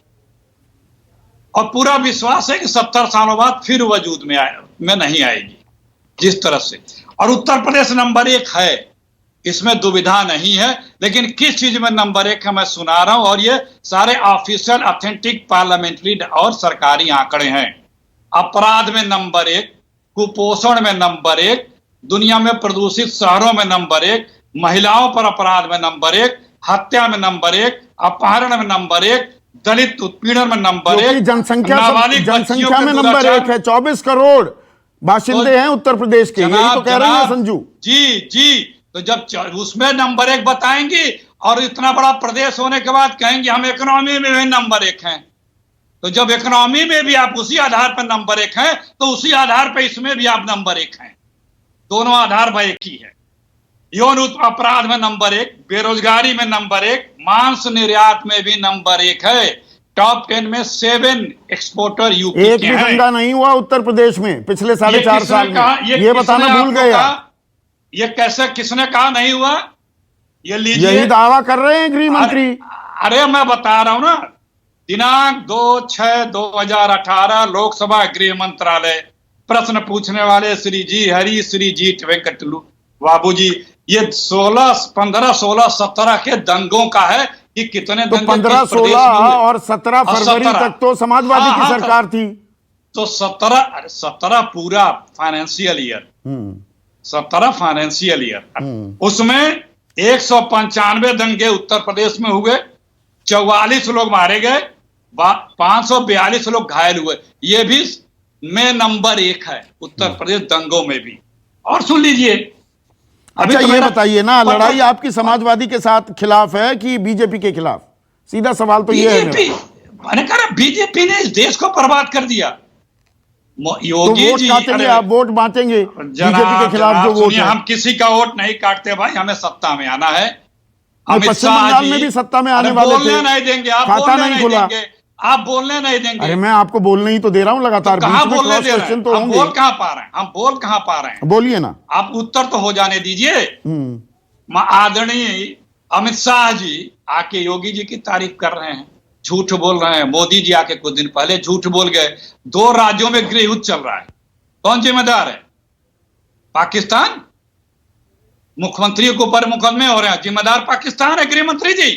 और पूरा विश्वास है कि 70 सालों बाद फिर वजूद में नहीं आएगी जिस तरह से। और उत्तर प्रदेश नंबर 1 है, इसमें दुविधा नहीं है। लेकिन किस चीज में नंबर 1 है मैं सुना रहा हूं, और ये सारे ऑफिशियल ऑथेंटिक पार्लियामेंट्री और सरकारी आंकड़े हैं। अपराध में नंबर 1, कुपोषण में नंबर 1, दुनिया में प्रदूषित शहरों में नंबर 1, महिलाओं पर अपराध में नंबर 1, हत्या में नंबर 1, अपहरण में नंबर 1, दलित उत्पीड़न में नंबर 1, जनसंख्या में नंबर 1 है। 24 करोड़ बाशिंदे हैं उत्तर प्रदेश के, यही तो कह रहे हैं संजू जी। तो जब उसमें नंबर 1 बताएंगे और इतना बड़ा प्रदेश होने के बाद कहेंगे हम इकोनॉमी में भी नंबर 1 हैं, तो जब इकोनॉमी में भी आप उसी आधार पर नंबर 1 हैं तो उसी आधार पर इसमें भी आप नंबर 1 हैं। दोनों आधार पर एक ही है। यौन अपराध में नंबर 1, बेरोजगारी में नंबर 1, मांस निर्यात में भी नंबर 1 है। टॉप 10 में 7 एक्सपोर्टर यूपी एक भी दंगा नहीं हुआ उत्तर प्रदेश में पिछले 4.5 साल में, ये बताना भूल गया। ये कैसे, किसने कहा नहीं हुआ? ये लीजिए, यही दावा कर रहे हैं गृह मंत्री। अरे मैं बता रहा हूं ना, दिनांक 2/6/2018 लोकसभा गृह मंत्रालय, प्रश्न पूछने वाले श्री जी हरी, श्री जी वेंकटलू बाबू जी, ये 15, 16, 17 के दंगों का है कि कितने तो 15, 16 और 17 फरवरी तक तो समाजवादी की सरकार थी। तो 17 पूरा फाइनेंशियल ईयर, 17 फाइनेंशियल ईयर, उसमें 195 दंगे उत्तर प्रदेश में हुए, 44 लोग मारे गए, 542 लोग घायल हुए। ये भी में नंबर 1 है उत्तर प्रदेश दंगों में भी। और सुन लीजिए, अच्छा ये बताइए ना, लड़ाई आपकी समाजवादी के साथ खिलाफ है कि बीजेपी के खिलाफ? सीधा सवाल तो ये है। मैंने कहा बीजेपी ने इस देश को बर्बाद कर दिया। तो योगी वोट जी, काटेंगे, आप वोट बांटेंगे बीजेपी के खिलाफ जो वोट सुनिए, है। हम किसी का वोट नहीं काटते भाई, हमें सत्ता में आना है। अमित पश्चिम शाह बंगाल जी में भी सत्ता में आने अरे वाले बोलने थे, नहीं देंगे, आप खाता बोलने नहीं नहीं खुला। देंगे, आप बोलने नहीं देंगे। अरे मैं आपको बोलने ही तो दे रहा हूं लगातार, तो कहां बीच में बोलने क्रॉस दे रहे क्वेश्चन हैं? तो हम होंगे। बोल कहां पा रहे हैं? हम बोल कहां पा रहे हैं? बोलिए ना। आप उत्तर तो हो जाने दीजिए। आदरणीय अमित शाह जी आके योगी जी की तारीफ कर रहे हैं, झूठ बोल रहे हैं। मोदी जी आके कुछ दिन पहले झूठ बोल गए। 2 राज्यों में गृह युद्ध चल रहा है, कौन जिम्मेदार है? पाकिस्तान। मुख्यमंत्रियों के ऊपर मुकदमे हो रहे हैं, जिम्मेदार पाकिस्तान है, गृह मंत्री जी।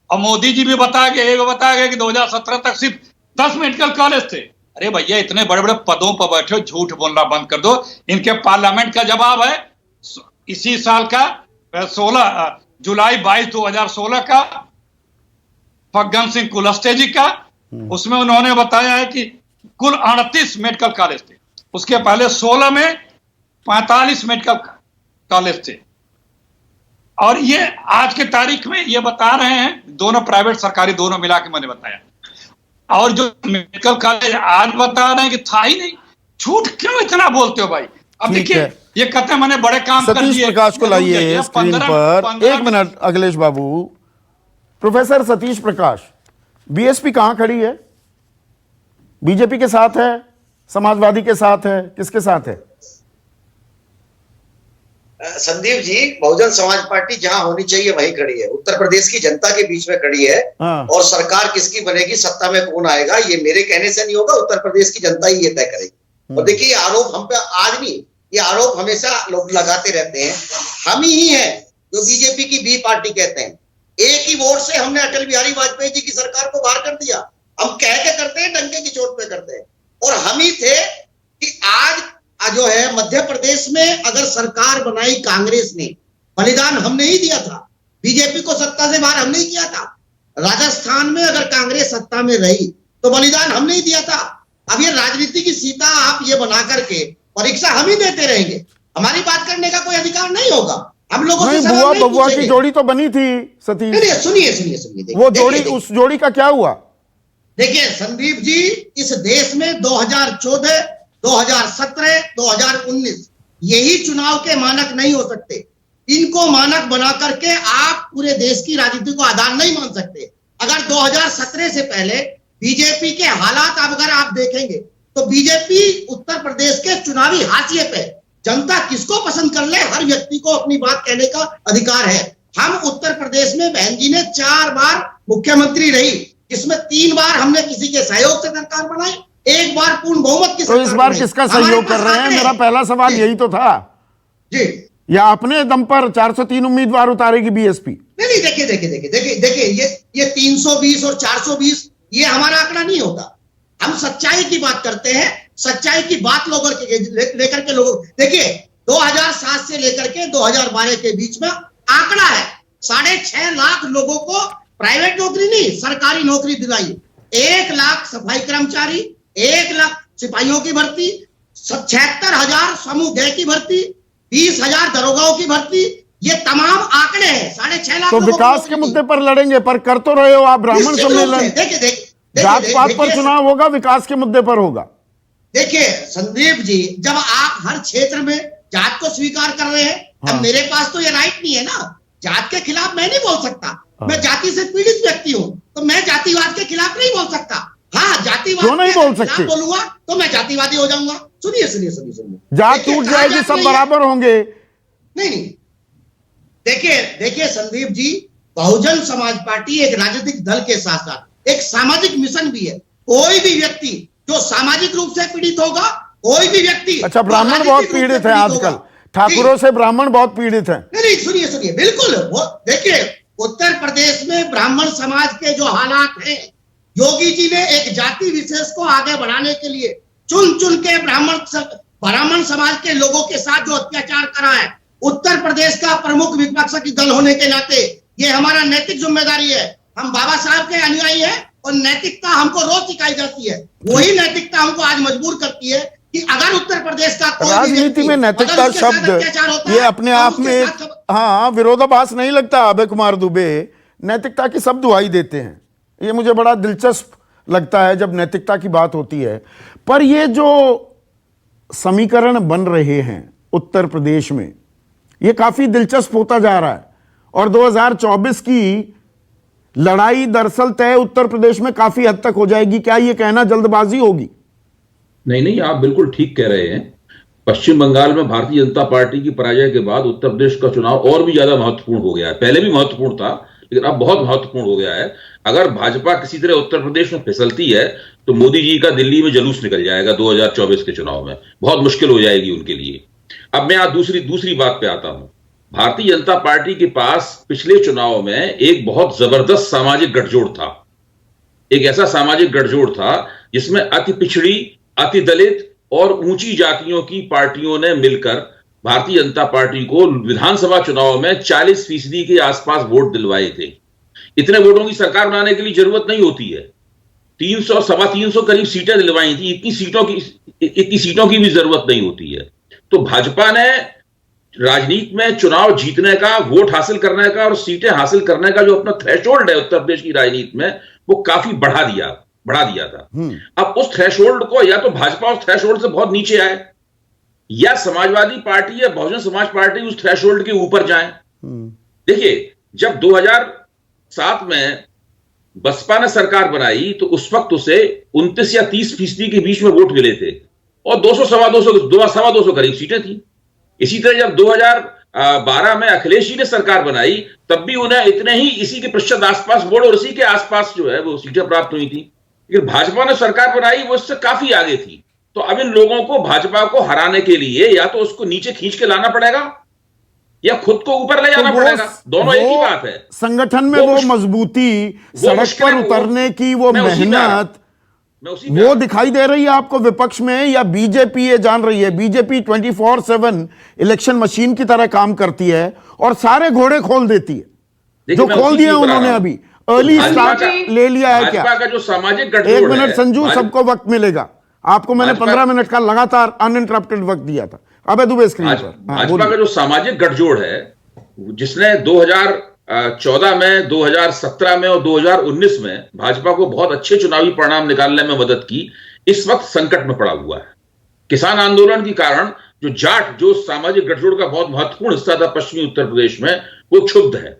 और मोदी जी भी बताया गया कि 2017 तक सिर्फ 10 मेडिकल कॉलेज थे। अरे भैया, इतने बड़े बड़े पदों पर बैठे हो, झूठ बोलना बंद कर दो। इनके पार्लियामेंट का जवाब है इसी साल का 16 जुलाई 22 2016 का, फग्गन सिंह कुलस्ते जी का। उसमें उन्होंने बताया है कि कुल 38 मेडिकल कॉलेज थे, उसके पहले 16 में 45 मेडिकल कॉलेज थे। और ये आज के तारीख में ये बता रहे हैं, दोनों प्राइवेट सरकारी दोनों मिला के मैंने बताया। और जो मेडिकल कॉलेज आज बता रहे हैं कि था ही नहीं। झूठ क्यों इतना बोलते हो भाई? अब देखिए, ये कहते हैं मैंने बड़े काम कर दिए। सतीश प्रकाश को लाइए स्क्रीन पर। 1 मिनट अखिलेश बाबू। प्रोफेसर सतीश प्रकाश, बीएसपी कहां खड़ी है? बीजेपी के साथ है, समाजवादी के साथ है, किसके साथ है? संदीप जी, बहुजन समाज पार्टी जहां होनी चाहिए वहीं खड़ी है। उत्तर प्रदेश की जनता के बीच में खड़ी है। और सरकार किसकी बनेगी, सत्ता में कौन आएगा, ये मेरे कहने से नहीं होगा, उत्तर प्रदेश की जनता ही ये तय करेगी। और देखिए, आरोप हम पे आज नहीं, ये आरोप हमेशा लोग लगाते रहते हैं। हम ही है जो बीजेपी की बी पार्टी कहते हैं। एक ही वोट से हमने अटल बिहारी वाजपेयी जी की सरकार को बाहर कर दिया। हम कह के करते हैं, डंके की चोट पे करते हैं। और हम ही थे कि आज जो है मध्य प्रदेश में अगर सरकार बनाई कांग्रेस ने, बलिदान हमने ही दिया था। बीजेपी को सत्ता से बाहर हमने ही किया था। राजस्थान में अगर कांग्रेस सत्ता में रही तो बलिदान हमने ही दिया था। अब ये राजनीति की सीता आप ये बना करके परीक्षा हम ही देते रहेंगे। हमारी बात करने का कोई अधिकार नहीं होगा। हम लोगों से सवाल नहीं बुआ की पूछेंगे। जोड़ी तो बनी थी सतीश। सुनिए वो जोड़ी, उस जोड़ी का क्या हुआ? देखिए संदीप जी, इस देश में 2014, 2017, 2019 यही चुनाव के मानक नहीं हो सकते। इनको मानक बना करके आप पूरे देश की राजनीति को आधार नहीं मान सकते। अगर 2017 से पहले बीजेपी के हालात अगर आप देखेंगे तो बीजेपी उत्तर प्रदेश के चुनावी हाशिए पे, जनता किसको पसंद कर ले, हर व्यक्ति को अपनी बात कहने का अधिकार है। हम उत्तर प्रदेश में बहन जी ने 4 बार मुख्यमंत्री रही, जिसमें 3 बार हमने किसी के सहयोग से सरकार बनाई, 1 बार पूर्ण बहुमत की सरकार। तो इस बार किसका सहयोग कर रहे हैं? मेरा पहला सवाल यही तो था जी। या अपने दम पर 403 उम्मीदवार उतारेगी बीएसपी? नहीं, देखिए, ये 320 और 420 ये हमारा आंकड़ा नहीं होता। हम सच्चाई की बात करते हैं, सच्चाई की बात लेकर के लोगों, देखिए 2007 से लेकर के 2012 के बीच में आंकड़ा है 6.5 लाख लोगों को प्राइवेट नौकरी नहीं, सरकारी नौकरी दिलाई। 1 लाख सफाई कर्मचारी, 1 लाख सिपाहियों की भर्ती, 76,000 समूह ग की भर्ती, 20,000 दरोगाओं की भर्ती, ये तमाम आंकड़े हैं। 6.5 लाख। तो विकास के मुद्दे पर लड़ेंगे, पर कर तो रहे हो आप ब्राह्मण सम्मेलन। देखिए, जात पात पर चुनाव होगा, विकास के मुद्दे पर होगा। देखिए संदीप जी, जब आप हर क्षेत्र में जात को स्वीकार कर रहे हैं, अब मेरे पास तो ये राइट नहीं है ना, जात के खिलाफ मैं नहीं बोल सकता। मैं जाति से पीड़ित व्यक्ति हूं, तो मैं जातिवाद के खिलाफ नहीं बोल सकता। हाँ, जातिवाद क्यों नहीं बोल सकते? बोलूंगा तो मैं जातिवादी हो जाऊंगा। सुनिए, जात टूट जाएगी, सब बराबर होंगे। नहीं, देखिए संदीप जी, बहुजन समाज पार्टी एक राजनीतिक दल के साथ साथ एक सामाजिक मिशन भी है। कोई भी व्यक्ति जो सामाजिक रूप से पीड़ित होगा, कोई भी व्यक्ति। अच्छा, ब्राह्मण बहुत पीड़ित है आजकल, ठाकुरों से ब्राह्मण बहुत पीड़ित है। नहीं, सुनिए, बिल्कुल। वो देखिए, उत्तर प्रदेश में ब्राह्मण समाज के जो हालात हैं, योगी जी ने एक जाति विशेष को आगे बढ़ाने के लिए चुन के ब्राह्मण समाज के लोगों के साथ जो अत्याचार करा है, उत्तर प्रदेश का प्रमुख विपक्षी दल होने के नाते ये हमारा नैतिक जिम्मेदारी है। हम बाबा साहब के अनुयायी हैं और नैतिकता हमको रोज सिखाई जाती है। वही नैतिकता हमको आज मजबूर करती है कि अगर उत्तर प्रदेश का कोई राजनीति में नैतिकता शब्द ये अपने आप में एक विरोधाभास नहीं लगता? अभय कुमार दुबे नैतिकता की सब दुहाई देते हैं, ये मुझे बड़ा दिलचस्प लगता है जब नैतिकता की बात होती है। पर ये जो समीकरण बन रहे हैं उत्तर प्रदेश में, ये काफी दिलचस्प होता जा रहा है और 2024 की लड़ाई दरअसल तय उत्तर प्रदेश में काफी हद तक हो जाएगी। क्या ये कहना जल्दबाजी होगी? नहीं नहीं, आप बिल्कुल ठीक कह रहे हैं। पश्चिम बंगाल में भारतीय जनता पार्टी की पराजय के बाद उत्तर प्रदेश का चुनाव और भी ज्यादा महत्वपूर्ण हो गया है। पहले भी महत्वपूर्ण था, लेकिन अब बहुत महत्वपूर्ण हो गया है। अगर भाजपा किसी तरह उत्तर प्रदेश में फिसलती है तो मोदी जी का दिल्ली में जुलूस निकल जाएगा 2024 के चुनाव में, बहुत मुश्किल हो जाएगी उनके लिए। अब मैं आज दूसरी बात पे आता हूं। भारतीय जनता पार्टी के पास पिछले चुनाव में एक बहुत जबरदस्त सामाजिक गठजोड़ था। एक ऐसा सामाजिक गठजोड़ था जिसमें अति पिछड़ी, अति दलित और ऊंची जातियों की पार्टियों ने मिलकर भारतीय जनता पार्टी को विधानसभा चुनाव में 40% के आसपास वोट दिलवाए थे। इतने वोटों की सरकार बनाने के लिए जरूरत नहीं होती है। 300 सवा 300 करीब सीटें दिलवाई थी। इतनी सीटों की भी जरूरत नहीं होती है। तो भाजपा ने राजनीति में चुनाव जीतने का, वोट हासिल करने का और सीटें हासिल करने का जो अपना थ्रेशोल्ड है उत्तर प्रदेश की राजनीति में, वो काफी बढ़ा दिया था। अब उस थ्रेशोल्ड को या तो भाजपा उस थ्रेशोल्ड से बहुत नीचे आए, या समाजवादी पार्टी या बहुजन समाज पार्टी उस थ्रेशोल्ड के ऊपर जाए। देखिए, जब 2007 में बसपा ने सरकार बनाई तो उस वक्त उसे 29 या 30% के बीच में वोट मिले थे और 200 सवा 200 करीब सीटें थी। इसी तरह जब 2012 में अखिलेश जी ने सरकार बनाई तब भी उन्हें इतने ही इसी के प्रतिशत आसपास वोट और इसी के आसपास जो है वो सीटें प्राप्त हुई थी। लेकिन भाजपा ने सरकार बनाई वो इससे काफी आगे थी। तो अब इन लोगों को भाजपा को हराने के लिए या तो उसको नीचे खींच के लाना पड़ेगा या खुद को ऊपर ले जाना पड़ेगा। दोनों एक ही बात है। संगठन में वो मजबूती, सड़क पर उतरने की वो मेहनत, वो दिखाई दे रही है आपको विपक्ष में, या बीजेपी ये जान रही है? बीजेपी 24/7 इलेक्शन मशीन की तरह काम करती है और सारे घोड़े खोल देती है। जो खोल दिए उन्होंने अभी अर्ली स्टार्ट ले लिया है। क्या का जो सामाजिक गठजोड़, एक मिनट संजू, सबको वक्त मिलेगा आपको। मैंने 15 मिनट का लगातार अनइंटरप्टेड वक्त दिया था। अब दुबे स्क्रीन पर। भाजपा का जो सामाजिक गठजोड़ है, जिसने 2014 में, 2017 में और 2019 में भाजपा को बहुत अच्छे चुनावी परिणाम निकालने में मदद की, इस वक्त संकट में पड़ा हुआ है। किसान आंदोलन के कारण जो सामाजिक गठजोड़ का बहुत महत्वपूर्ण हिस्सा था पश्चिमी उत्तर प्रदेश में, वो क्षुब्ध है।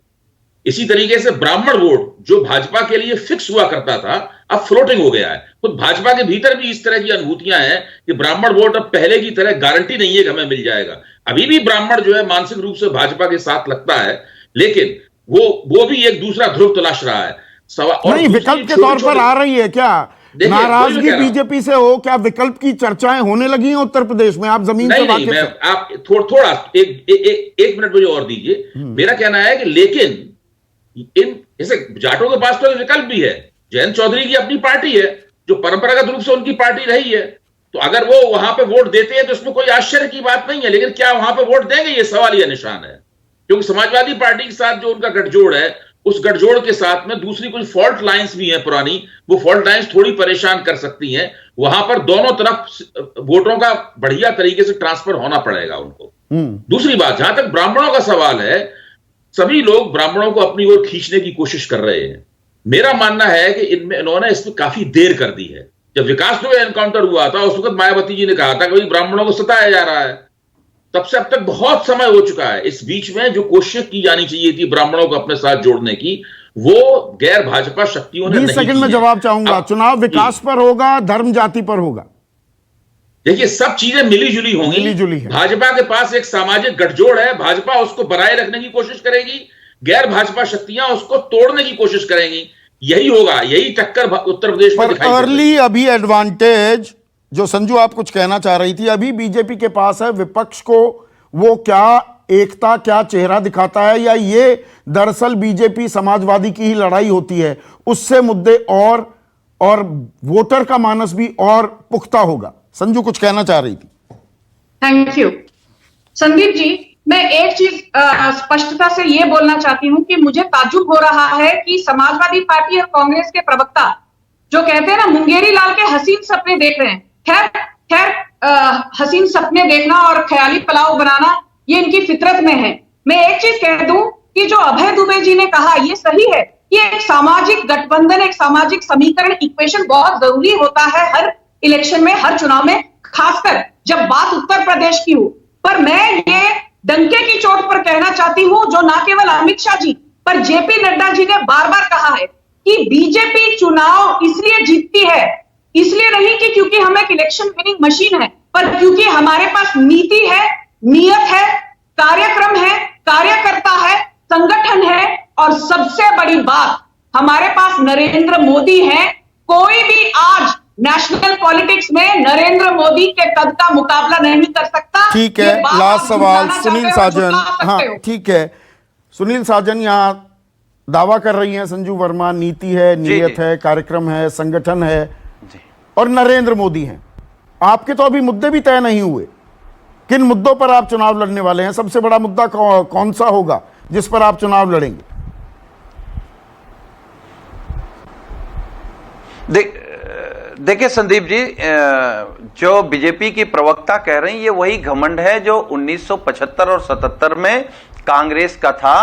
इसी तरीके से ब्राह्मण वोट जो भाजपा के लिए फिक्स हुआ करता था, अब फ्लोटिंग हो गया है। खुद भाजपा के भीतर भी इस तरह की अनुभूतियां हैं कि ब्राह्मण वोट अब पहले की तरह गारंटी नहीं है कि हमें मिल जाएगा। अभी भी ब्राह्मण जो है मानसिक रूप से भाजपा के साथ लगता है, लेकिन वो भी एक दूसरा ध्रुव तलाश रहा है। नहीं, विकल्प के तौर पर आ रही है क्या? नाराजगी बीजेपी से हो, क्या विकल्प की चर्चाएं होने लगी हैं उत्तर प्रदेश में? आप जमीन से वाकिफ हैं। आप थोड़ा एक मिनट मुझे और दीजिए। मेरा कहना है कि लेकिन इन जैसे जाटों के पास तो एक विकल्प भी है। जयंत चौधरी की अपनी पार्टी है जो परंपरागत रूप से उनकी पार्टी रही है, तो अगर वो वहां पे वोट देते हैं तो इसमें कोई आश्चर्य की बात नहीं है। लेकिन क्या वहां पे वोट देंगे, ये सवाल या निशान है। क्योंकि समाजवादी पार्टी के साथ जो उनका गठजोड़ है, उस गठजोड़ के साथ में दूसरी कुछ फॉल्ट लाइंस भी हैं पुरानी, वो फॉल्ट लाइंस थोड़ी परेशान कर सकती हैं। वहां पर दोनों तरफ वोटों का बढ़िया तरीके से ट्रांसफर होना पड़ेगा उनको। दूसरी बात, जहां तक ब्राह्मणों का सवाल है, सभी लोग ब्राह्मणों को अपनी ओर खींचने की कोशिश कर रहे हैं। मेरा मानना है कि इन्होंने इसमें काफी देर कर दी है। जब विकास दुबे एनकाउंटर हुआ था उस वक्त मायावती जी ने कहा था कि ब्राह्मणों को सताया जा रहा है। तब से अब तक बहुत समय हो चुका है। इस बीच में जो कोशिश की जानी चाहिए थी ब्राह्मणों को अपने साथ जोड़ने की, वो गैर भाजपा शक्तियों ने 20 सेकंड में जवाब चाहूंगा। चुनाव विकास पर होगा, धर्म जाति पर होगा? देखिए, सब चीजें मिली जुली होंगी। भाजपा के पास एक सामाजिक गठजोड़ है, भाजपा उसको बनाए रखने की कोशिश करेगी, गैर भाजपा शक्तियां उसको तोड़ने की कोशिश करेंगी। यही होगा, यही टक्कर उत्तर प्रदेश में दिखाई पर अर्ली अभी एडवांटेज जो संजू आप कुछ कहना चाह रही थी, अभी बीजेपी के पास है। विपक्ष को वो क्या एकता, क्या चेहरा दिखाता है, या ये दरअसल बीजेपी समाजवादी की ही लड़ाई होती है, उससे मुद्दे और वोटर का मानस भी और पुख्ता होगा? संजू कुछ कहना चाह रही थी। Thank you Sandeep ji. मैं एक चीज स्पष्टता से ये बोलना चाहती हूँ कि मुझे ताज्जुब हो रहा है कि समाजवादी पार्टी और कांग्रेस के प्रवक्ता जो कहते हैं ना, मुंगेरी लाल के हसीन सपने देख रहे हैं। खैर हसीन सपने देखना और ख्याली पुलाव बनाना ये इनकी फितरत में है। मैं एक चीज कह दूं कि जो अभय दुबे जी ने कहा ये सही है कि एक सामाजिक गठबंधन, एक सामाजिक समीकरण, इक्वेशन बहुत जरूरी होता है हर इलेक्शन में, हर चुनाव में, खासकर जब बात उत्तर प्रदेश की हो। पर मैं ये डंके की चोट पर कहना चाहती हूं, जो ना केवल अमित शाह जी पर जेपी नड्डा जी ने बार बार कहा है कि बीजेपी चुनाव इसलिए जीतती है, इसलिए नहीं कि क्योंकि हम एक इलेक्शन विनिंग मशीन है, पर क्योंकि हमारे पास नीति है, नियत है, कार्यक्रम है, कार्यकर्ता है, संगठन है, और सबसे बड़ी बात हमारे पास नरेंद्र मोदी है। कोई भी आज नेशनल पॉलिटिक्स में नरेंद्र मोदी के कद का मुकाबला नहीं कर सकता। ठीक है, लास्ट सवाल सुनील साजन। हाँ ठीक है, सुनील साजन यहां दावा कर रही हैं संजू वर्मा, नीति है, नियत है, कार्यक्रम है, संगठन है और नरेंद्र मोदी हैं। आपके तो अभी मुद्दे भी तय नहीं हुए, किन मुद्दों पर आप चुनाव लड़ने वाले हैं? सबसे बड़ा मुद्दा कौन सा होगा जिस पर आप चुनाव लड़ेंगे? देखिए संदीप जी, जो बीजेपी की प्रवक्ता कह रही है, ये वही घमंड है जो 1975 और 77 में कांग्रेस का था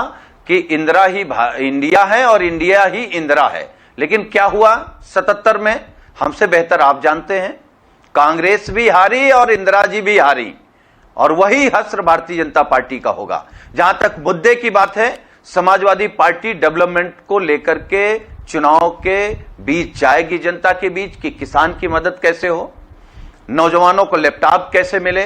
कि इंदिरा ही इंडिया है और इंडिया ही इंदिरा है। लेकिन क्या हुआ 77 में? हमसे बेहतर आप जानते हैं, कांग्रेस भी हारी और इंदिरा जी भी हारी, और वही हश्र भारतीय जनता पार्टी का होगा। जहां तक मुद्दे की बात है, समाजवादी पार्टी डेवलपमेंट को लेकर के चुनाव के बीच जाएगी जनता के बीच कि किसान की मदद कैसे हो, नौजवानों को लैपटॉप कैसे मिले,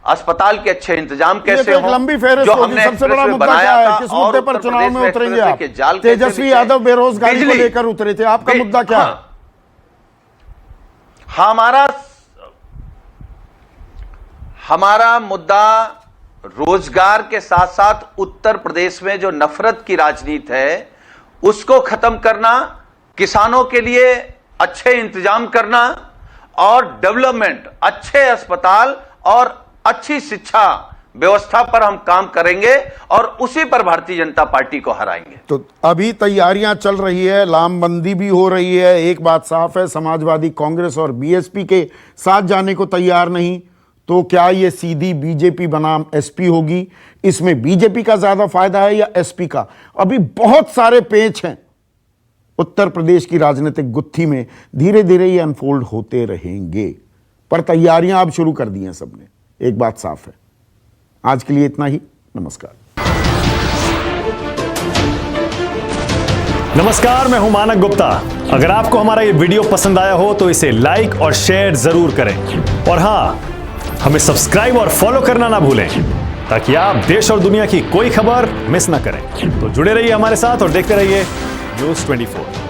अस्पताल के अच्छे इंतजाम कैसे हो, लंबी फेहरिस्त होगी। सबसे बड़ा मुद्दा क्या है? किस मुद्दे पर चुनाव में उतरेंगे आप? तेजस्वी यादव बेरोजगारी को लेकर उतरे थे, आपका मुद्दा क्या है? हमारा मुद्दा रोजगार के साथ साथ उत्तर प्रदेश में जो नफरत की राजनीति है उसको खत्म करना, किसानों के लिए अच्छे इंतजाम करना और डेवलपमेंट, अच्छे अस्पताल और अच्छी शिक्षा व्यवस्था पर हम काम करेंगे और उसी पर भारतीय जनता पार्टी को हराएंगे। तो अभी तैयारियां चल रही है, लामबंदी भी हो रही है। एक बात साफ है, समाजवादी कांग्रेस और बीएसपी के साथ जाने को तैयार नहीं, तो क्या ये सीधी बीजेपी बनाम एसपी होगी? इसमें बीजेपी का ज्यादा फायदा है या एसपी का? अभी बहुत सारे पेच हैं उत्तर प्रदेश की राजनीतिक गुत्थी में, धीरे धीरे ये अनफोल्ड होते रहेंगे, पर तैयारियां अब शुरू कर दी हैं सबने। एक बात साफ है। आज के लिए इतना ही, नमस्कार। नमस्कार, मैं हूं मानक गुप्ता। अगर आपको हमारा ये वीडियो पसंद आया हो तो इसे लाइक और शेयर जरूर करें, और हां, हमें सब्सक्राइब और फॉलो करना ना भूलें ताकि आप देश और दुनिया की कोई खबर मिस ना करें। तो जुड़े रहिए हमारे साथ और देखते रहिए न्यूज़ 24।